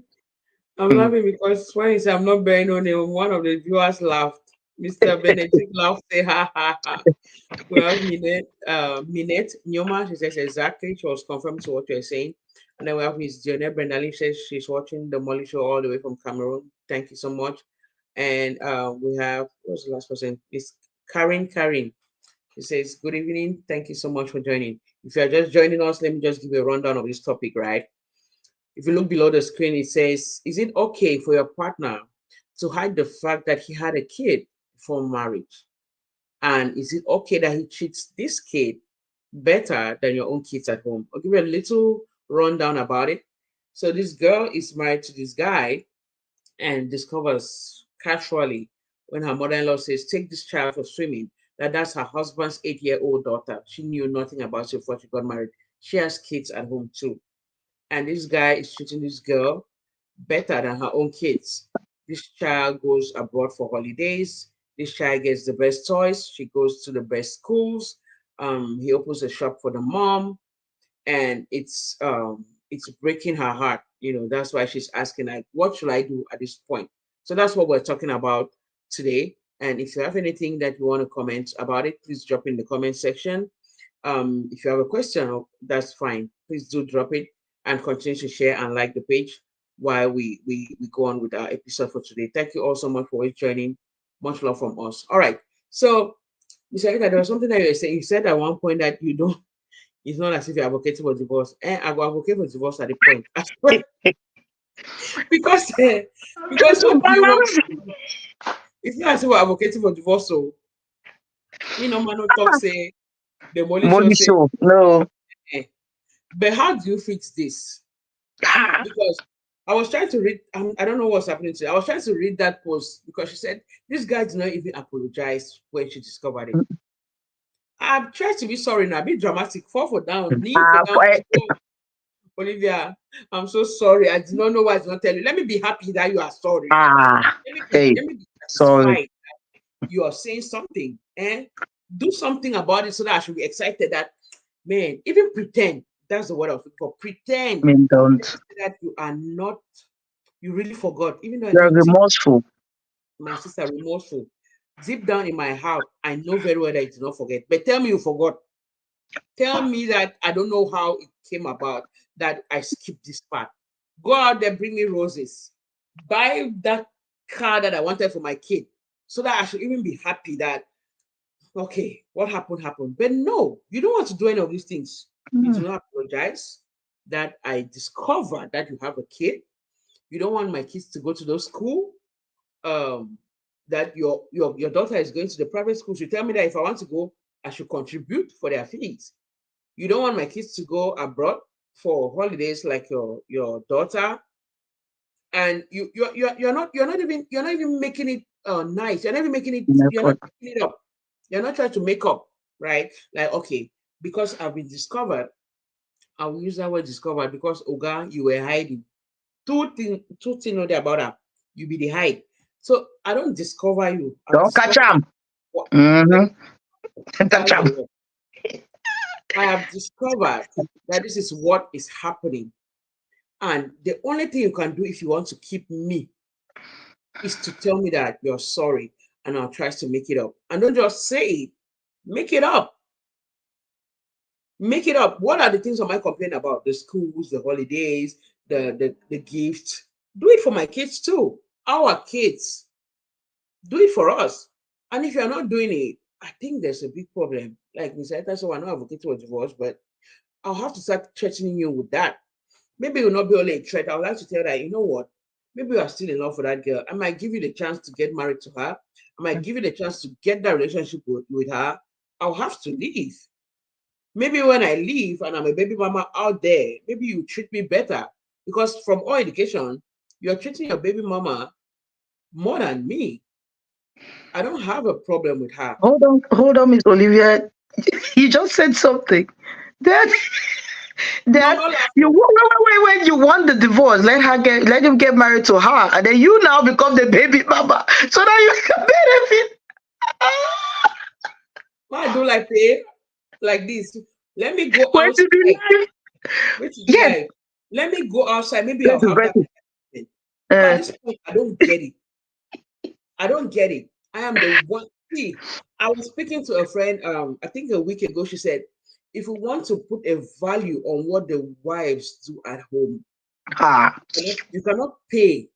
S1: I'm
S2: hmm.
S1: laughing because when he said I'm not bearing on him, one of the viewers laughed. Mr. Benedict laughed, say ha ha ha. Well, Minette Nyoma, she says exactly. She was confirmed to what you're saying. And then we have Miss Jonelle Brendalin says she's watching the Molly Show all the way from Cameroon. Thank you so much. And we have, what's the last person? Miss Karen Karen. She says, good evening. Thank you so much for joining. If you are just joining us, let me just give you a rundown of this topic, right? If you look below the screen, it says, is it okay for your partner to hide the fact that he had a kid before marriage? And is it okay that he treats this kid better than your own kids at home? I'll give you a little rundown about it. So this girl is married to this guy and discovers casually when her mother-in-law says, take this child for swimming, that that's her husband's 8-year-old daughter. She knew nothing about it before she got married. She has kids at home too. And this guy is treating this girl better than her own kids. This child goes abroad for holidays. This child gets the best toys. She goes to the best schools. He opens a shop for the mom, and it's breaking her heart. That's why she's asking, like, what should I do at this point? So that's what we're talking about today. And if you have anything that you want to comment about it, please drop in the comment section. If you have a question, that's fine. Please do drop it and continue to share and like the page while we go on with our episode for today. Thank you all so much for joining. Much love from us. All right. So, Mr. Eka, there was something that you were saying. You said at one point that you don't, it's not as if you're advocating for divorce. I will advocate for divorce at the point. I swear. because, because
S2: To
S1: what do you want?
S2: balance.
S1: It's not as if we're advocating for divorce. So, me no man no talk say, the Mollie Show
S2: Molly
S1: say,
S2: Show. No.
S1: eh. But how do you fix this?
S2: Ah,
S1: Because I was trying to read, I don't know what's happening today. I was trying to read that post because she said this guy did not even apologize when she discovered it. I've tried to be sorry now, be dramatic, fall for down, kneel for down. Oh, Olivia, I'm so sorry. I did not know why I did not tell you. Let me be happy that you are sorry. Let me be,
S2: hey,
S1: let me be
S2: sorry.
S1: satisfied that you are saying something. Do something about it so that I should be excited that, man, even pretend. That's the word I was looking for.
S2: I
S1: Pretend.
S2: mean,
S1: Let
S2: don't.
S1: me say that you are not, you really forgot, even though I
S2: You're
S1: know deep,
S2: remorseful.
S1: my sister, remorseful. Deep down in my heart, I know very well that you did not forget. But tell me you forgot. Tell me that I don't know how it came about that I skipped this part. Go out there, bring me roses. Buy that car that I wanted for my kid so that I should even be happy that, okay, what happened, happened. But no, you don't want to do any of these things. You
S2: Mm,
S1: do not apologize that I discovered that you have a kid. You don't want my kids to go to those school. Um, that your daughter is going to the private schools. You tell me that if I want to go, I should contribute for their fees. You don't want my kids to go abroad for holidays like your daughter, and you're not even making it nice. You're not even making it. You're not
S2: effort.
S1: making it up. You're not trying to make up, right? Like, okay, because I've been discovered. I will use that word discovered because Oga, you were hiding. Two things know there about that. You be the hide. So I don't discover you. I've
S2: Don't catch
S1: discovered
S2: them.
S1: what.
S2: Mm-hmm. Catch
S1: That's the
S2: them.
S1: word. I have discovered that this is what is happening. And the only thing you can do if you want to keep me is to tell me that you're sorry and I'll try to make it up. And don't just say it, make it up. Make it up. What are the things I might complain about? The schools, the holidays, the gifts. Do it for my kids too. Our kids. Do it for us. And if you're not doing it, I think there's a big problem. Like Mr. Eta, so I know advocating for divorce, but I'll have to start threatening you with that. Maybe it will not be only a threat. I would like to tell that, you know what? Maybe you are still in love with that girl. I might give you the chance to get married to her. I might give you the chance to get that relationship with her. I'll have to leave. Maybe when I leave and I'm a baby mama out there, maybe you treat me better. Because from all indication, you're treating your baby mama more than me. I don't have a problem with her.
S2: Hold on, Miss Olivia. You just said something. That
S1: No, I'm
S2: that
S1: not
S2: you
S1: laughing.
S2: wait. You want the divorce? Let him get married to her, and then you now become the baby mama, so that you can benefit.
S1: Why I do like pay like this? Let me go
S2: Where to be
S1: outside.
S2: life?
S1: Which is
S2: Yes,
S1: life. Let me go outside. Maybe
S2: let
S1: I'll
S2: the
S1: have that
S2: better.
S1: excitement. But at
S2: Uh,
S1: this point, I don't get it. I don't get it. I am the one. See, I was speaking to a friend, I think a week ago. She said, if we want to put a value on what the wives do at home,
S2: Ah.
S1: you cannot pay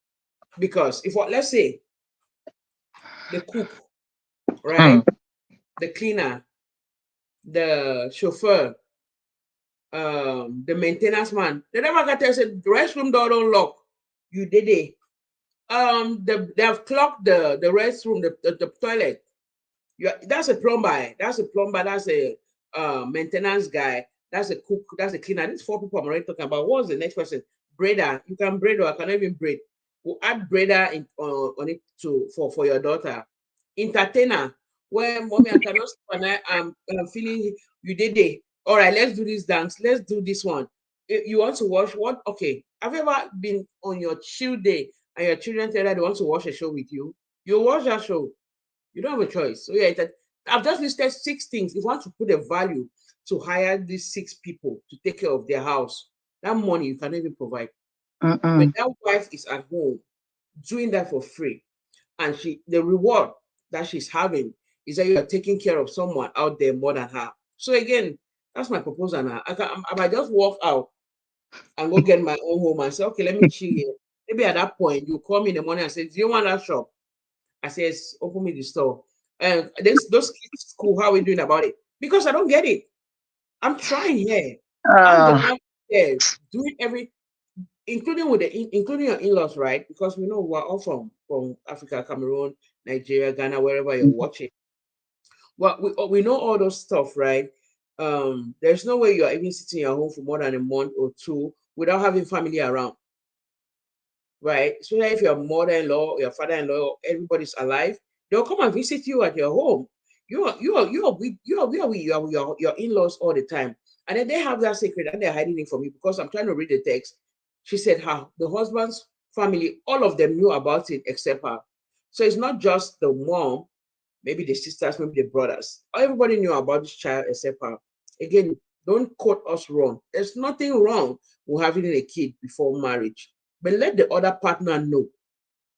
S1: because if what let's say the cook,
S2: Hmm.
S1: right, the cleaner, the chauffeur, the maintenance man, they never got there said the restroom door don't lock. You did it. They have clocked the restroom, the toilet. That's a plumber. That's a plumber. That's a maintenance guy. That's a cook. That's a cleaner. These four people I'm already talking about. What's the next person? Braider. You can braid or I cannot even braid. We'll add braider on it to for your daughter. Entertainer. When mommy I cannot sleep and I'm feeling you did it. All right, let's do this dance. Let's do this one. You want to watch what? Okay. Have you ever been on your chill day and your children tell you they want to watch a show with you? You watch that show. You don't have a choice. So yeah, I've just listed six things. If you want to put a value to hire these six people to take care of their house, that money you cannot even provide. When
S2: Mm-mm.
S1: that wife is at home doing that for free, and the reward that she's having is that you are taking care of someone out there more than her. So again, that's my proposal now. I might just walk out and go get my own home and say, okay, let me chill here. Maybe at that point you call me in the morning and say, do you want that shop? I says, open me the store. And those kids school, how are we doing about it? Because I don't get it. I'm trying here. I'm the
S2: Uh,
S1: one there doing including including your in-laws, right? Because we know we're all from Africa, Cameroon, Nigeria, Ghana, wherever you're watching. Well, we know all those stuff, right? There's no way you're even sitting at home for more than a month or two without having family around, right? Especially if your mother-in-law, your father-in-law, everybody's alive, they'll come and visit you at your home. You are with your in-laws all the time, and then they have that secret and they're hiding it from you because I'm trying to read the text. She said, "How the husband's family, all of them knew about it except her. So it's not just the mom, maybe the sisters, maybe the brothers. Everybody knew about this child except her. Again, don't quote us wrong. There's nothing wrong with having a kid before marriage, but let the other partner know.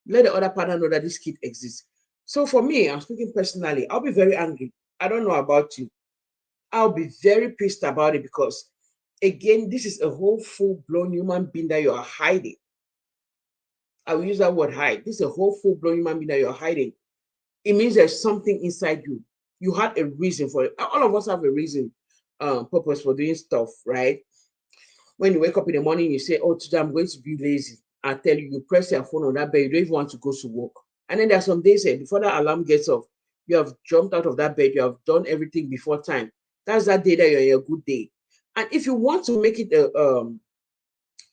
S1: Let the other partner know that this kid exists. So for me, I'm speaking personally, I'll be very angry. I don't know about you. I'll be very pissed about it because, again, this is a whole full blown human being that you are hiding. I will use that word hide. This is a whole full blown human being that you're hiding. It means there's something inside you. You had a reason for it. All of us have a reason, purpose for doing stuff, right? When you wake up in the morning, you say, "Oh, today I'm going to be lazy." I tell you, you press your phone on that bed, you don't even want to go to work. And then there are some days before that alarm gets off, you have jumped out of that bed, you have done everything before time. That's that day that you're in a good day. And if you want to make it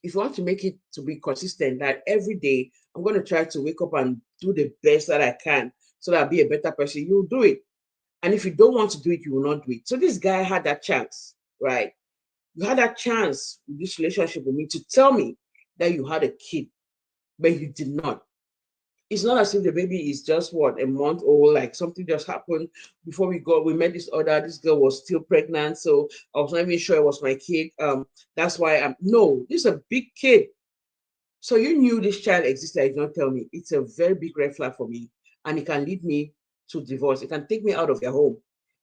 S1: if you want to make it to be consistent, that every day I'm going to try to wake up and do the best that I can so that I'll be a better person, you'll do it. And if you don't want to do it, you will not do it. So this guy had that chance, right? You had that chance with this relationship with me to tell me that you had a kid, but you did not. It's not as if the baby is just what, a month old, like something just happened before we met this girl was still pregnant, so I was not even sure it was my kid. That's why I'm no, this is a big kid. So you knew this child existed, you did not tell me. It's a very big red flag for me, and it can lead me to divorce. It can take me out of your home,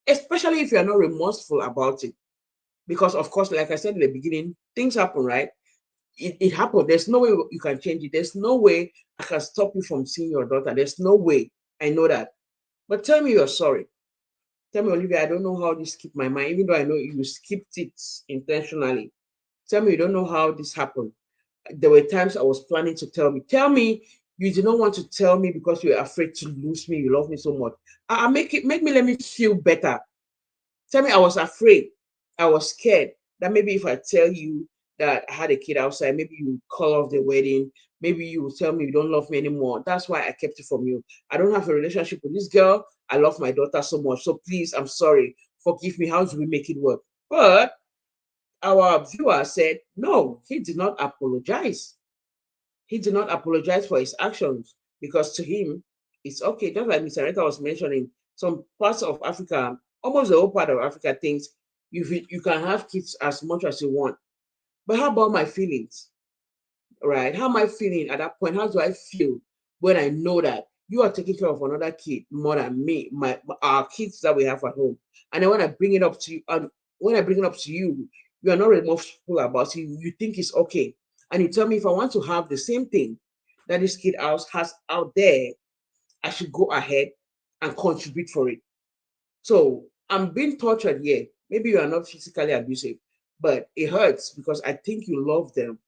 S1: especially if you're not remorseful about it. Because of course, like I said in the beginning, things happen, right? It happened. There's no way you can change it. There's no way I can stop you from seeing your daughter. There's no way. I know that. But tell me you're sorry. Tell me, Olivia, I don't know how this skipped my mind, even though I know you skipped it intentionally. Tell me you don't know how this happened. There were times I was planning to tell me. Tell me you did not want to tell me because you were afraid to lose me. You love me so much. I make me let me feel better. Tell me I was afraid. I was scared that maybe if I tell you that I had a kid outside, maybe you would call off the wedding. Maybe you will tell me you don't love me anymore. That's why I kept it from you. I don't have a relationship with this girl. I love my daughter so much. So please, I'm sorry. Forgive me. How do we make it work? But our viewer said, no, he did not apologize. He did not apologize for his actions because to him, it's okay. Just like Mr. Rita was mentioning, some parts of Africa, almost the whole part of Africa thinks you can have kids as much as you want. But how about my feelings, right? How am I feeling at that point? How do I feel when I know that you are taking care of another kid more than me, our kids that we have at home? And then when I bring it up to you, when I bring it up to you, you are not remorseful about it. You think it's okay. And you tell me if I want to have the same thing that this kid house has out there, I should go ahead and contribute for it. So I'm being tortured here. Maybe you are not physically abusive, but it hurts because I think you love them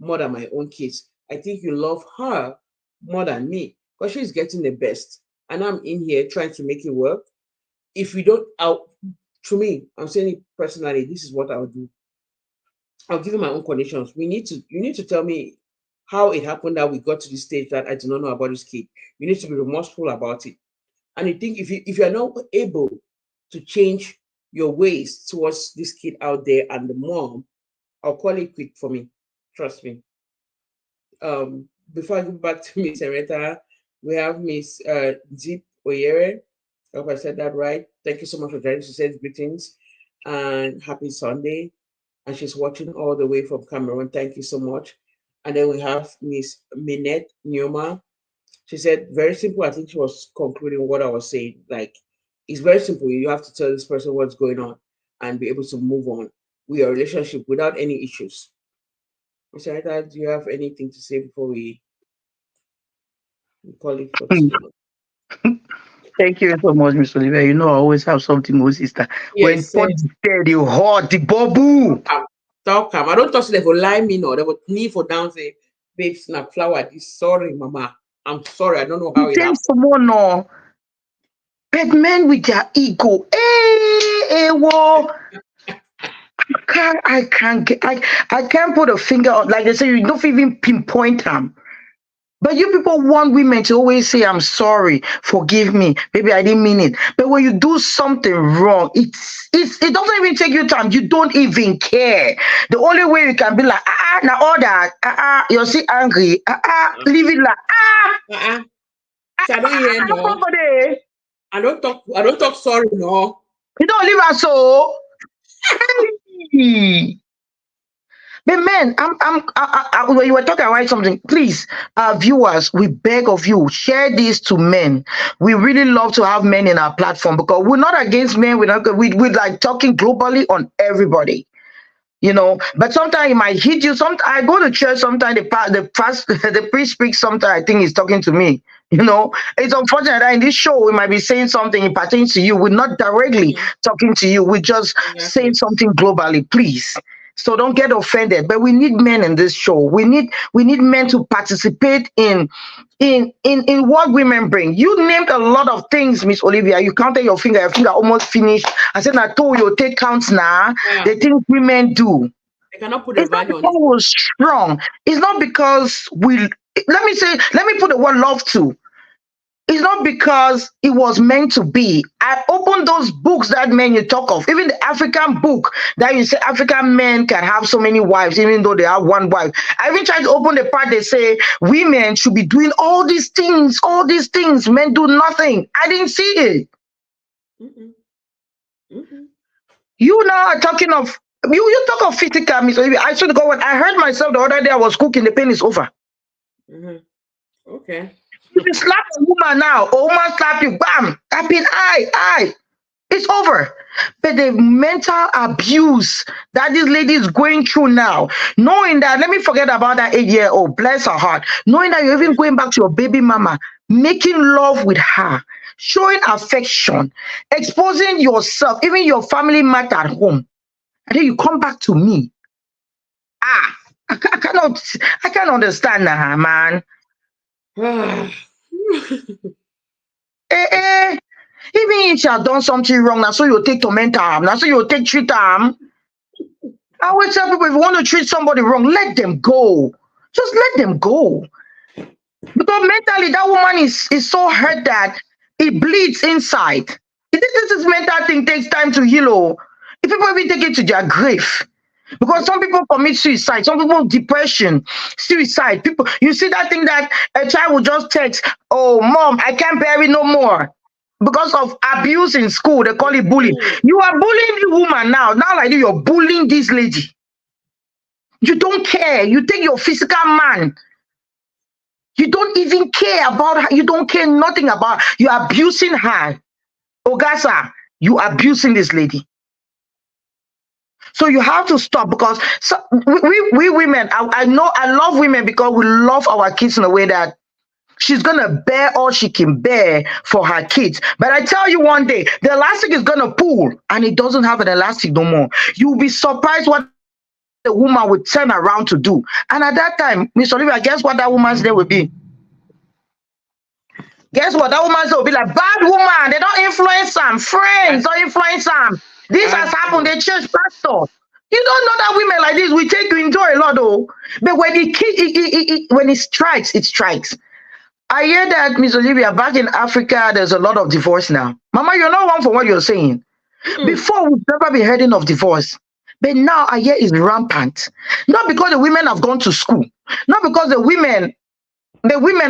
S1: more than my own kids. I think you love her more than me because she's getting the best. And I'm in here trying to make it work. If we don't, out to me, I'm saying it personally, this is what I'll do. I'll give you my own conditions. You need to tell me how it happened that we got to this stage that I do not know about this kid. You need to be remorseful about it. And you think if you're not able to change your ways towards this kid out there and the mom, I'll call it quit for me. Trust me. Before I go back to Miss Ereta, we have Miss Zip Oyere. I hope I said that right. Thank you so much for joining. She says greetings and happy Sunday. And she's watching all the way from Cameroon. Thank you so much. And then we have Miss Minette Nyoma. She said, very simple. I think she was concluding what I was saying. Like, it's very simple. You have to tell this person what's going on and be able to move on with your relationship without any issues. Mr. Rita, do you have anything to say before we call it for today?
S2: Thank you so much, Miss Olivia. You know I always have something, oh sister. When
S1: Yes,
S2: pot
S1: sir.
S2: is there, the hot, the
S1: Talk
S2: bubble.
S1: am. Talk am. I don't touch them for lie me no. They would knee for down say, babe, snap flower. This sorry, mama. I'm sorry. I don't know how
S2: You
S1: it
S2: tell
S1: happened.
S2: someone no. But men with their ego, whoa. I can't get, I can't put a finger on, like they say, you don't even pinpoint them. But you people want women to always say, I'm sorry, forgive me, maybe I didn't mean it. But when you do something wrong, it doesn't even take you time. You don't even care. The only way you can be like, now all that, you're still angry, leave it like,
S1: Uh-uh. So I don't hear no.
S2: nobody.
S1: I don't talk. I don't talk sorry no.
S2: You don't leave us so. Hey. But man, when you were talking about something, please, viewers, we beg of you, share this to men. We really love to have men in our platform because we're not against men. We're like talking globally on everybody. But sometimes it might hit you. Some I go to church. Sometimes the priest speaks. Sometimes I think he's talking to me. It's unfortunate that in this show we might be saying something it pertains to you. We're not directly
S1: Mhm.
S2: talking to you. We're just saying
S1: Exactly.
S2: something globally. Please. So don't get offended. But we need men in this show. We need men to participate in what women bring. You named a lot of things, Miss Olivia. You counted your finger almost finished. I said, I told you take counts now.
S1: Yeah.
S2: The things women do.
S1: I cannot put a
S2: It's not
S1: value on
S2: because
S1: this thing.
S2: we're strong. It's not because let me put the word love to. It's not because it was meant to be. I opened those books that men you talk of, even the African book that you say African men can have so many wives, even though they have one wife. I even tried to open the part they say women should be doing all these things, all these things. Men do nothing. I didn't see it.
S1: Mm-mm. Mm-mm.
S2: You now are talking of you talk of physical, Miss Olivia. I should go when I heard myself the other day I was cooking, the pain is over.
S1: Mm-hmm. Okay.
S2: If you slap a woman now, a woman slap you, bam, tapping eye. It's over. But the mental abuse that this lady is going through now, knowing that, let me forget about that 8-year old, bless her heart, knowing that you're even going back to your baby mama, making love with her, showing affection, exposing yourself, even your family matter at home. And then you come back to me. Ah, I can't understand that, man. Eh. Even if you have done something wrong, now so you take torment am, now so you take treat am. I always tell people if you want to treat somebody wrong, let them go. Just let them go. Because mentally, that woman is so hurt that it bleeds inside. This is mental thing takes time to heal. Oh. If people even take it to their grave. Because some people commit suicide, some people depression, suicide. People, you see that thing that a child will just text, "Oh, mom, I can't bear it no more." Because of abuse in school, they call it bullying.
S1: Mhm.
S2: You are bullying the woman now. Now, like you're bullying this lady. You don't care. You take your physical man. You don't even care about her. You don't care nothing about her. You're abusing her. Ogasa, you abusing this lady. So you have to stop because we women, I know I love women because we love our kids in a way that she's gonna bear all she can bear for her kids. But I tell you one day, the elastic is gonna pull and it doesn't have an elastic no more. You'll be surprised what a woman would turn around to do. And at that time, Miss Olivia, guess what that woman's name will be? Guess what? That woman's name will be like bad woman. They don't influence them.
S1: I,
S2: Friends don't influence them. This
S1: I
S2: has happened.
S1: know.
S2: They change pastor. You don't know that women like this we take you into a lot though. But when when it strikes, it strikes. I hear that, Miss Olivia, back in Africa, there's a lot of divorce now. Mama, you're not wrong for what you're saying.
S1: Mm-mm.
S2: Before, we've never been hearing of divorce. But now I hear it's rampant. Not because the women have gone to school, not because the women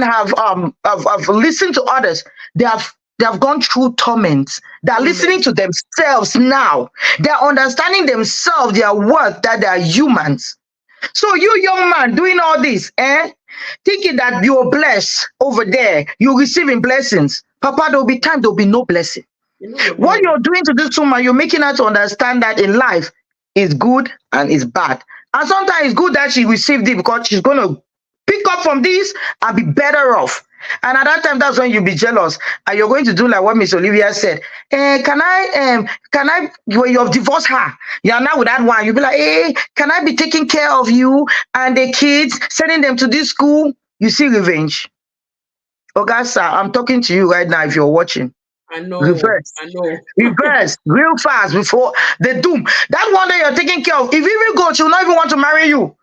S2: have listened to others. They have gone through torment. They're listening
S1: Amen.
S2: to themselves now. They're understanding themselves, their worth, that they are humans. So you young man doing all this, thinking that you're blessed over there, you're receiving blessings. Papa, there'll be time, there'll be no blessing.
S1: You know your
S2: What
S1: blessing.
S2: you're doing to this woman, you're making her to understand that in life is good and is bad. And sometimes it's good that she received it because she's gonna pick up from this and be better off. And at that time, that's when you'll be jealous. And you're going to do like what Miss Olivia said. When you've divorced her, you're now with that one, you'll be like, hey, can I be taking care of you and the kids, sending them to this school? You see revenge. Okay, sir, I'm talking to you right now if you're watching.
S1: I know.
S2: Reverse.
S1: I know.
S2: Reverse real fast before the doom. That one that you're taking care of, if you even go, she will not even want to marry you.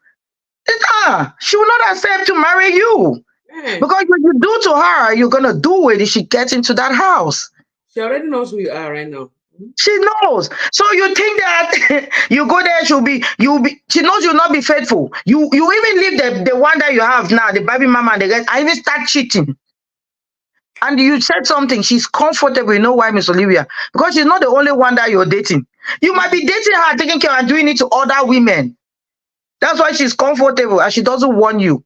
S2: She will not accept to marry you.
S1: Man,
S2: Because what you do to her, you're gonna do it if she gets into that house.
S1: she already knows who you are right now.
S2: She knows. So you think that you go there, you'll be she knows you'll not be faithful. You even leave the one that you have now, the baby mama and the rest, I even start cheating. And you said something, she's comfortable. You know why, Miss Olivia? Because she's not the only one that you're dating. You might be dating her, taking care and doing it to other women. That's why she's comfortable and she doesn't want you.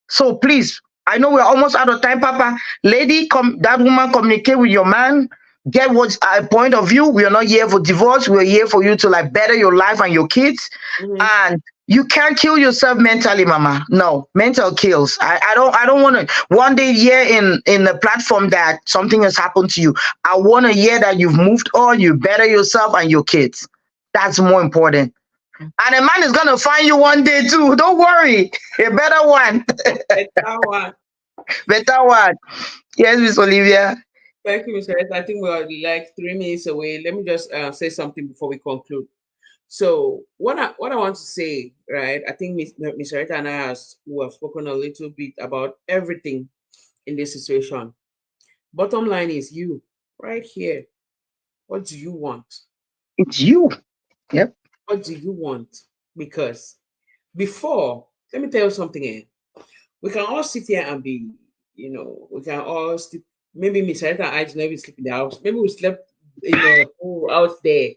S2: So please, I know we're almost out of time, Papa. Lady, that woman communicate with your man. Get what's a point of view. We are not here for divorce. We're here for you to like better your life and your kids.
S1: Mm-hmm.
S2: And you can't kill yourself mentally, Mama. No, mental kills. I don't want to one day hear in the platform that something has happened to you. I want to hear that you've moved on, you better yourself and your kids. That's more important. And a man is gonna find you one day too. Don't worry. A better one.
S1: Better one.
S2: Better one. Yes, Miss Olivia.
S1: Thank you, Mr. Ed. I think we're like 3 minutes away. Let me just say something before we conclude. So what I want to say, right? I think Miss Rita and I who have spoken a little bit about everything in this situation. Bottom line is you, right here. What do you want?
S2: It's you. Yep.
S1: What do you want? Because before, let me tell you something. We can all sit here and be, we can all sleep. Maybe Miss Rita and I just never sleep in the house. Maybe we slept in the pool out there.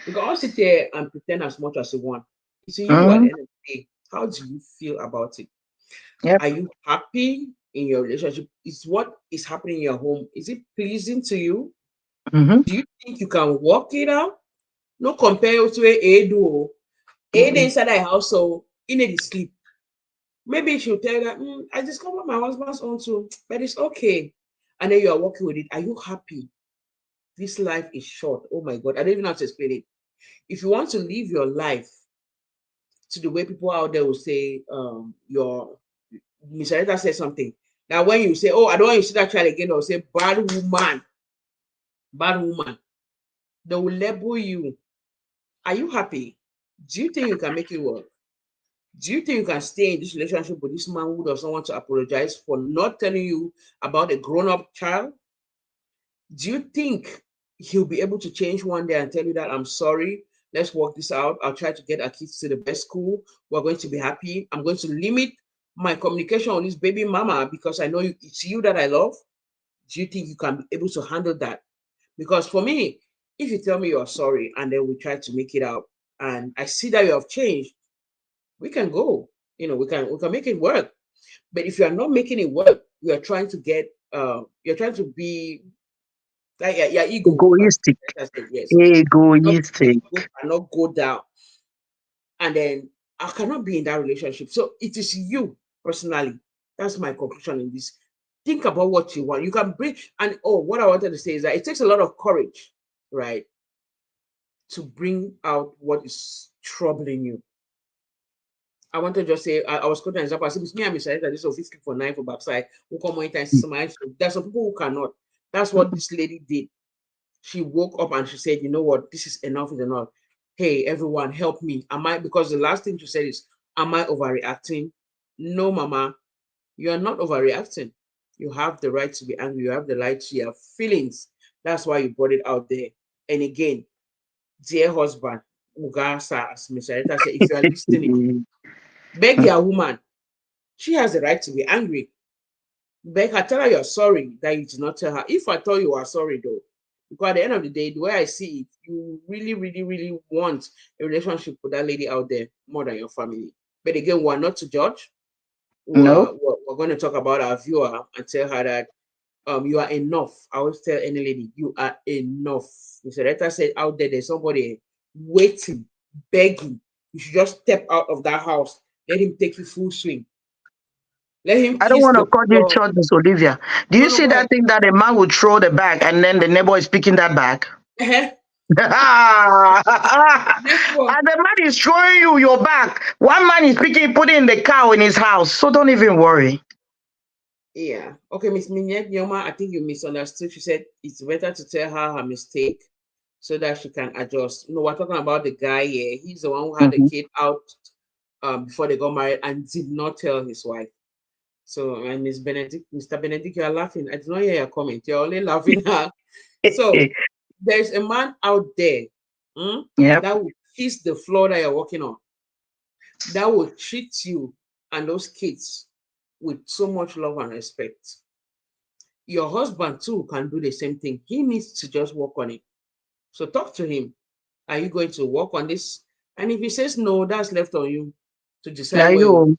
S1: We can all sit here and pretend as much as we want. It's you at
S2: Mm,
S1: the end of the day. How do you feel about it?
S2: yep.
S1: Are you happy in your relationship? Is what is happening in your home? Is it pleasing to you?
S2: Mm-hmm.
S1: Do you think you can work it out? No compare to a do. A day
S2: Mm-mm.
S1: inside the house, so in the sleep. Maybe she'll tell you that I discovered my husband's own too, but it's okay. And then you are working with it. Are you happy? This life is short. Oh my God. I don't even have to explain it. If you want to live your life to the way people out there will say, your Miss Arita said something. Now, when you say, "Oh, I don't want you to see that child again," or say, bad woman," they will label you. Are you happy? Do you think you can make it work? Do you think you can stay in this relationship with this man who doesn't want to apologize for not telling you about a grown-up child? Do you think he'll be able to change one day and tell you that I'm sorry? Let's work this out. I'll try to get our kids to the best school. We're going to be happy. I'm going to limit my communication with this baby mama because I know it's you that I love. Do you think you can be able to handle that? Because for me, if you tell me you're sorry and then we try to make it out and I see that you have changed, we can go. We can make it work. But if you are not making it work, you are trying to get you're trying to be Like your ego, as
S2: Egoistic.
S1: I said, yes. Your
S2: Egoistic.
S1: ego cannot go down, and then I cannot be in that relationship. So it is you personally. That's my conclusion in this. Think about what you want. You can bring, and oh, what I wanted to say is that it takes a lot of courage, right, to bring out what is troubling you. I want to just say, I was quoting an example. I said, me and Miss Anita, this office for nine for backside. Who come one time, smile. So there's some people who cannot. That's what this lady did. She woke up and she said, you know what, this is enough is enough. Hey, everyone, help me. Am I, because the last thing she said is, am I overreacting? No, mama, you are not overreacting. You have the right to be angry. You have the right to have feelings. That's why you brought it out there. And again, dear husband, Ugasa, as Miss Arita said, if you are listening, beg your woman. She has the right to be angry. Beg her, tell her you're sorry that you did not tell her. If I tell you are sorry though, because at the end of the day, the way I see it, you really, really, really want a relationship with that lady out there more than your family. But again, we're not to judge.
S2: Nope.
S1: We're going to talk about our viewer and tell her that you are enough. I always tell any lady, you are enough. Mr. Retta said out there, there's somebody waiting, begging. You should just step out of that house. Let him take you full swing. Let him
S2: I don't
S1: kiss
S2: want to
S1: the
S2: cut you
S1: floor.
S2: short, Miss Olivia. Do
S1: No,
S2: you
S1: no,
S2: see
S1: go ahead.
S2: that thing that a man would throw the bag and then the neighbor is picking that bag? And
S1: Next one.
S2: the man is throwing you your bag. One man is picking, putting in the cow in his house. So don't even worry.
S1: Yeah. Okay, Miss Minyet Yoma, I think you misunderstood. She said it's better to tell her her mistake so that she can adjust. No, we're talking about the guy here. He's the one who had the
S2: Mhm.
S1: kid out before they got married and did not tell his wife. So, and Miss Benedict, Mr. Benedict, you are laughing. I did not hear your comment. You're only laughing at. So, there's a man out there
S2: Yep.
S1: that will kiss the floor that you're walking on, that will treat you and those kids with so much love and respect. Your husband too can do the same thing. He needs to just work on it. So talk to him. Are you going to work on this? And if he says no, that's left on you to decide
S2: Now
S1: where
S2: you.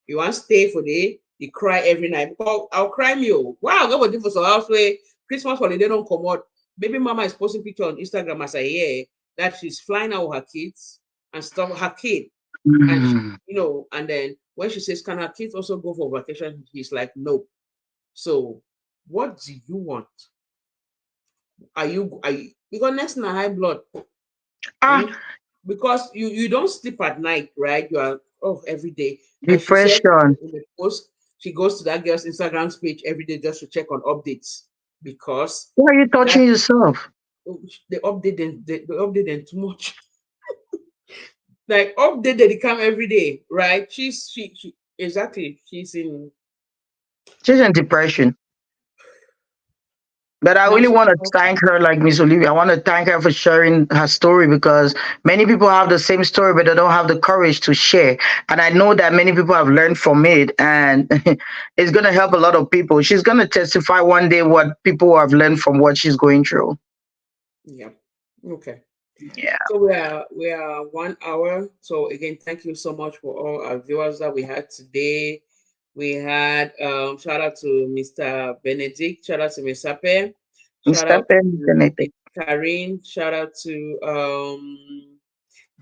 S1: you want to stay for the day. You cry every night. Because I'll cry me. Wow, go with for some house where Christmas holiday don't come out. Baby mama is posting picture on Instagram as I hear that she's flying out with her kids and stuff. Her kid and she,
S2: Mm.
S1: and then when she says, "Can her kids also go for vacation?" He's like, "No." So, what do you want? Are you because next na high blood,
S2: Ah,
S1: mm? Because you don't sleep at night, right? You are every day. And she said
S2: depression.
S1: in the post, she goes to that girl's Instagram page every day just to check on updates because
S2: Why are you
S1: that
S2: touching yourself?
S1: they update them too much. Like update they come every day, right? She exactly she's in
S2: She's in depression. But I
S1: now
S2: really
S1: she's
S2: want to
S1: talking.
S2: thank her, like Miss Olivia. I want to thank her for sharing her story because many people have the same story, but they don't have the courage to share. And I know that many people have learned from it, and it's going to help a lot of people. She's going to testify one day what people have learned from what she's going through.
S1: Yeah. Okay.
S2: Yeah.
S1: So we are 1 hour. So again, thank you so much for all our viewers that we had today. We had shout out to Mr. Benedict, shout out to Miss Ape, shout
S2: Mr.
S1: out to Miss
S2: Benedict.
S1: Karine, shout out to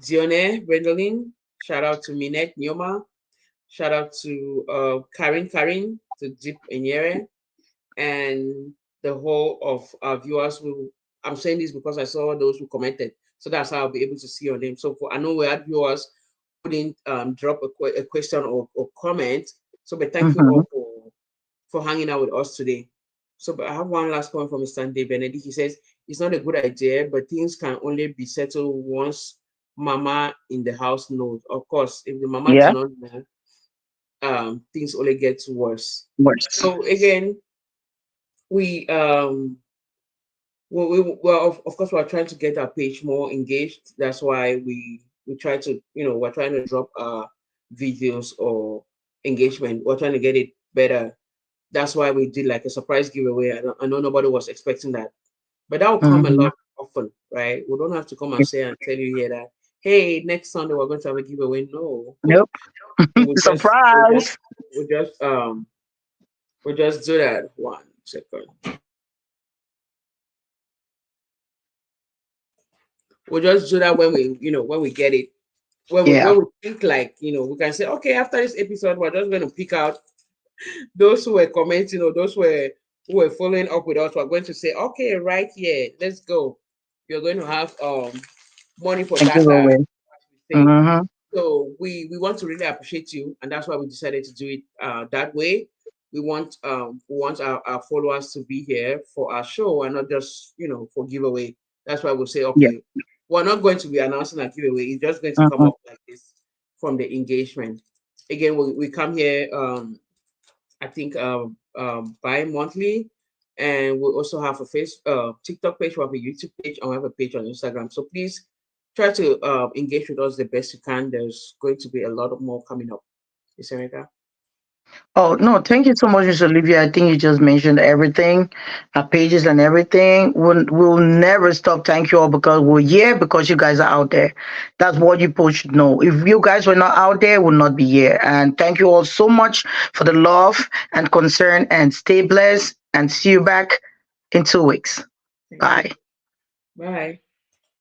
S1: Dione Gwendolyn, shout out to Minette Nyoma, shout out to Karin, to Deep Enyere, and the whole of our viewers who I'm saying this because I saw those who commented. So that's how I'll be able to see your name. So I know we had viewers who didn't drop a question or comment. So but thank you
S2: Hmm.
S1: all for hanging out with us today. So but I have one last point from Mr. Sunday Benedict. He says it's not a good idea, but things can only be settled once mama in the house knows. Of course, if the mama does
S2: Yeah.
S1: not know, things only get worse.
S2: Worse.
S1: So again, we well of course we're trying to get our page more engaged. That's why we try to we're trying to drop our videos or engagement. We're trying to get it better. That's why we did like a surprise giveaway. I know nobody was expecting that, but that will come a
S2: Hmm.
S1: lot often, right? We don't have to come and say and tell you here that hey, next Sunday we're going to have a giveaway. No,
S2: Nope.
S1: we just we just
S2: Surprise.
S1: we just we just do that. 1 second. We'll just do that when when we get it.
S2: Yeah.
S1: When we think like, we can say, okay, after this episode, we're just going to pick out those who were commenting or those who were following up with us. We're going to say, okay, right here, let's go. You're going to have money for
S2: A
S1: data,
S2: giveaway.
S1: as we say.
S2: Mm-hmm.
S1: So we want to really appreciate you, and that's why we decided to do it that way. We want our followers to be here for our show and not just for giveaway. That's why we'll say,
S2: Yeah.
S1: okay, we're not going to be announcing a giveaway. It's just going to come
S2: Mm-hmm.
S1: up like this from the engagement. Again, we come here. I think bi-monthly, and we also have a TikTok page, we have a YouTube page, and we have a page on Instagram. So please try to engage with us the best you can. There's going to be a lot of more coming up. Is Erica?
S2: Oh, no, thank you so much, Miss Olivia. I think you just mentioned everything, our pages and everything. We'll never stop. Thank you all because we're here because you guys are out there. That's what you people should know. If you guys were not out there, we'll not be here. And thank you all so much for the love and concern and stay blessed and see you back in 2 weeks.
S1: Thank you.
S2: Bye.
S1: Bye.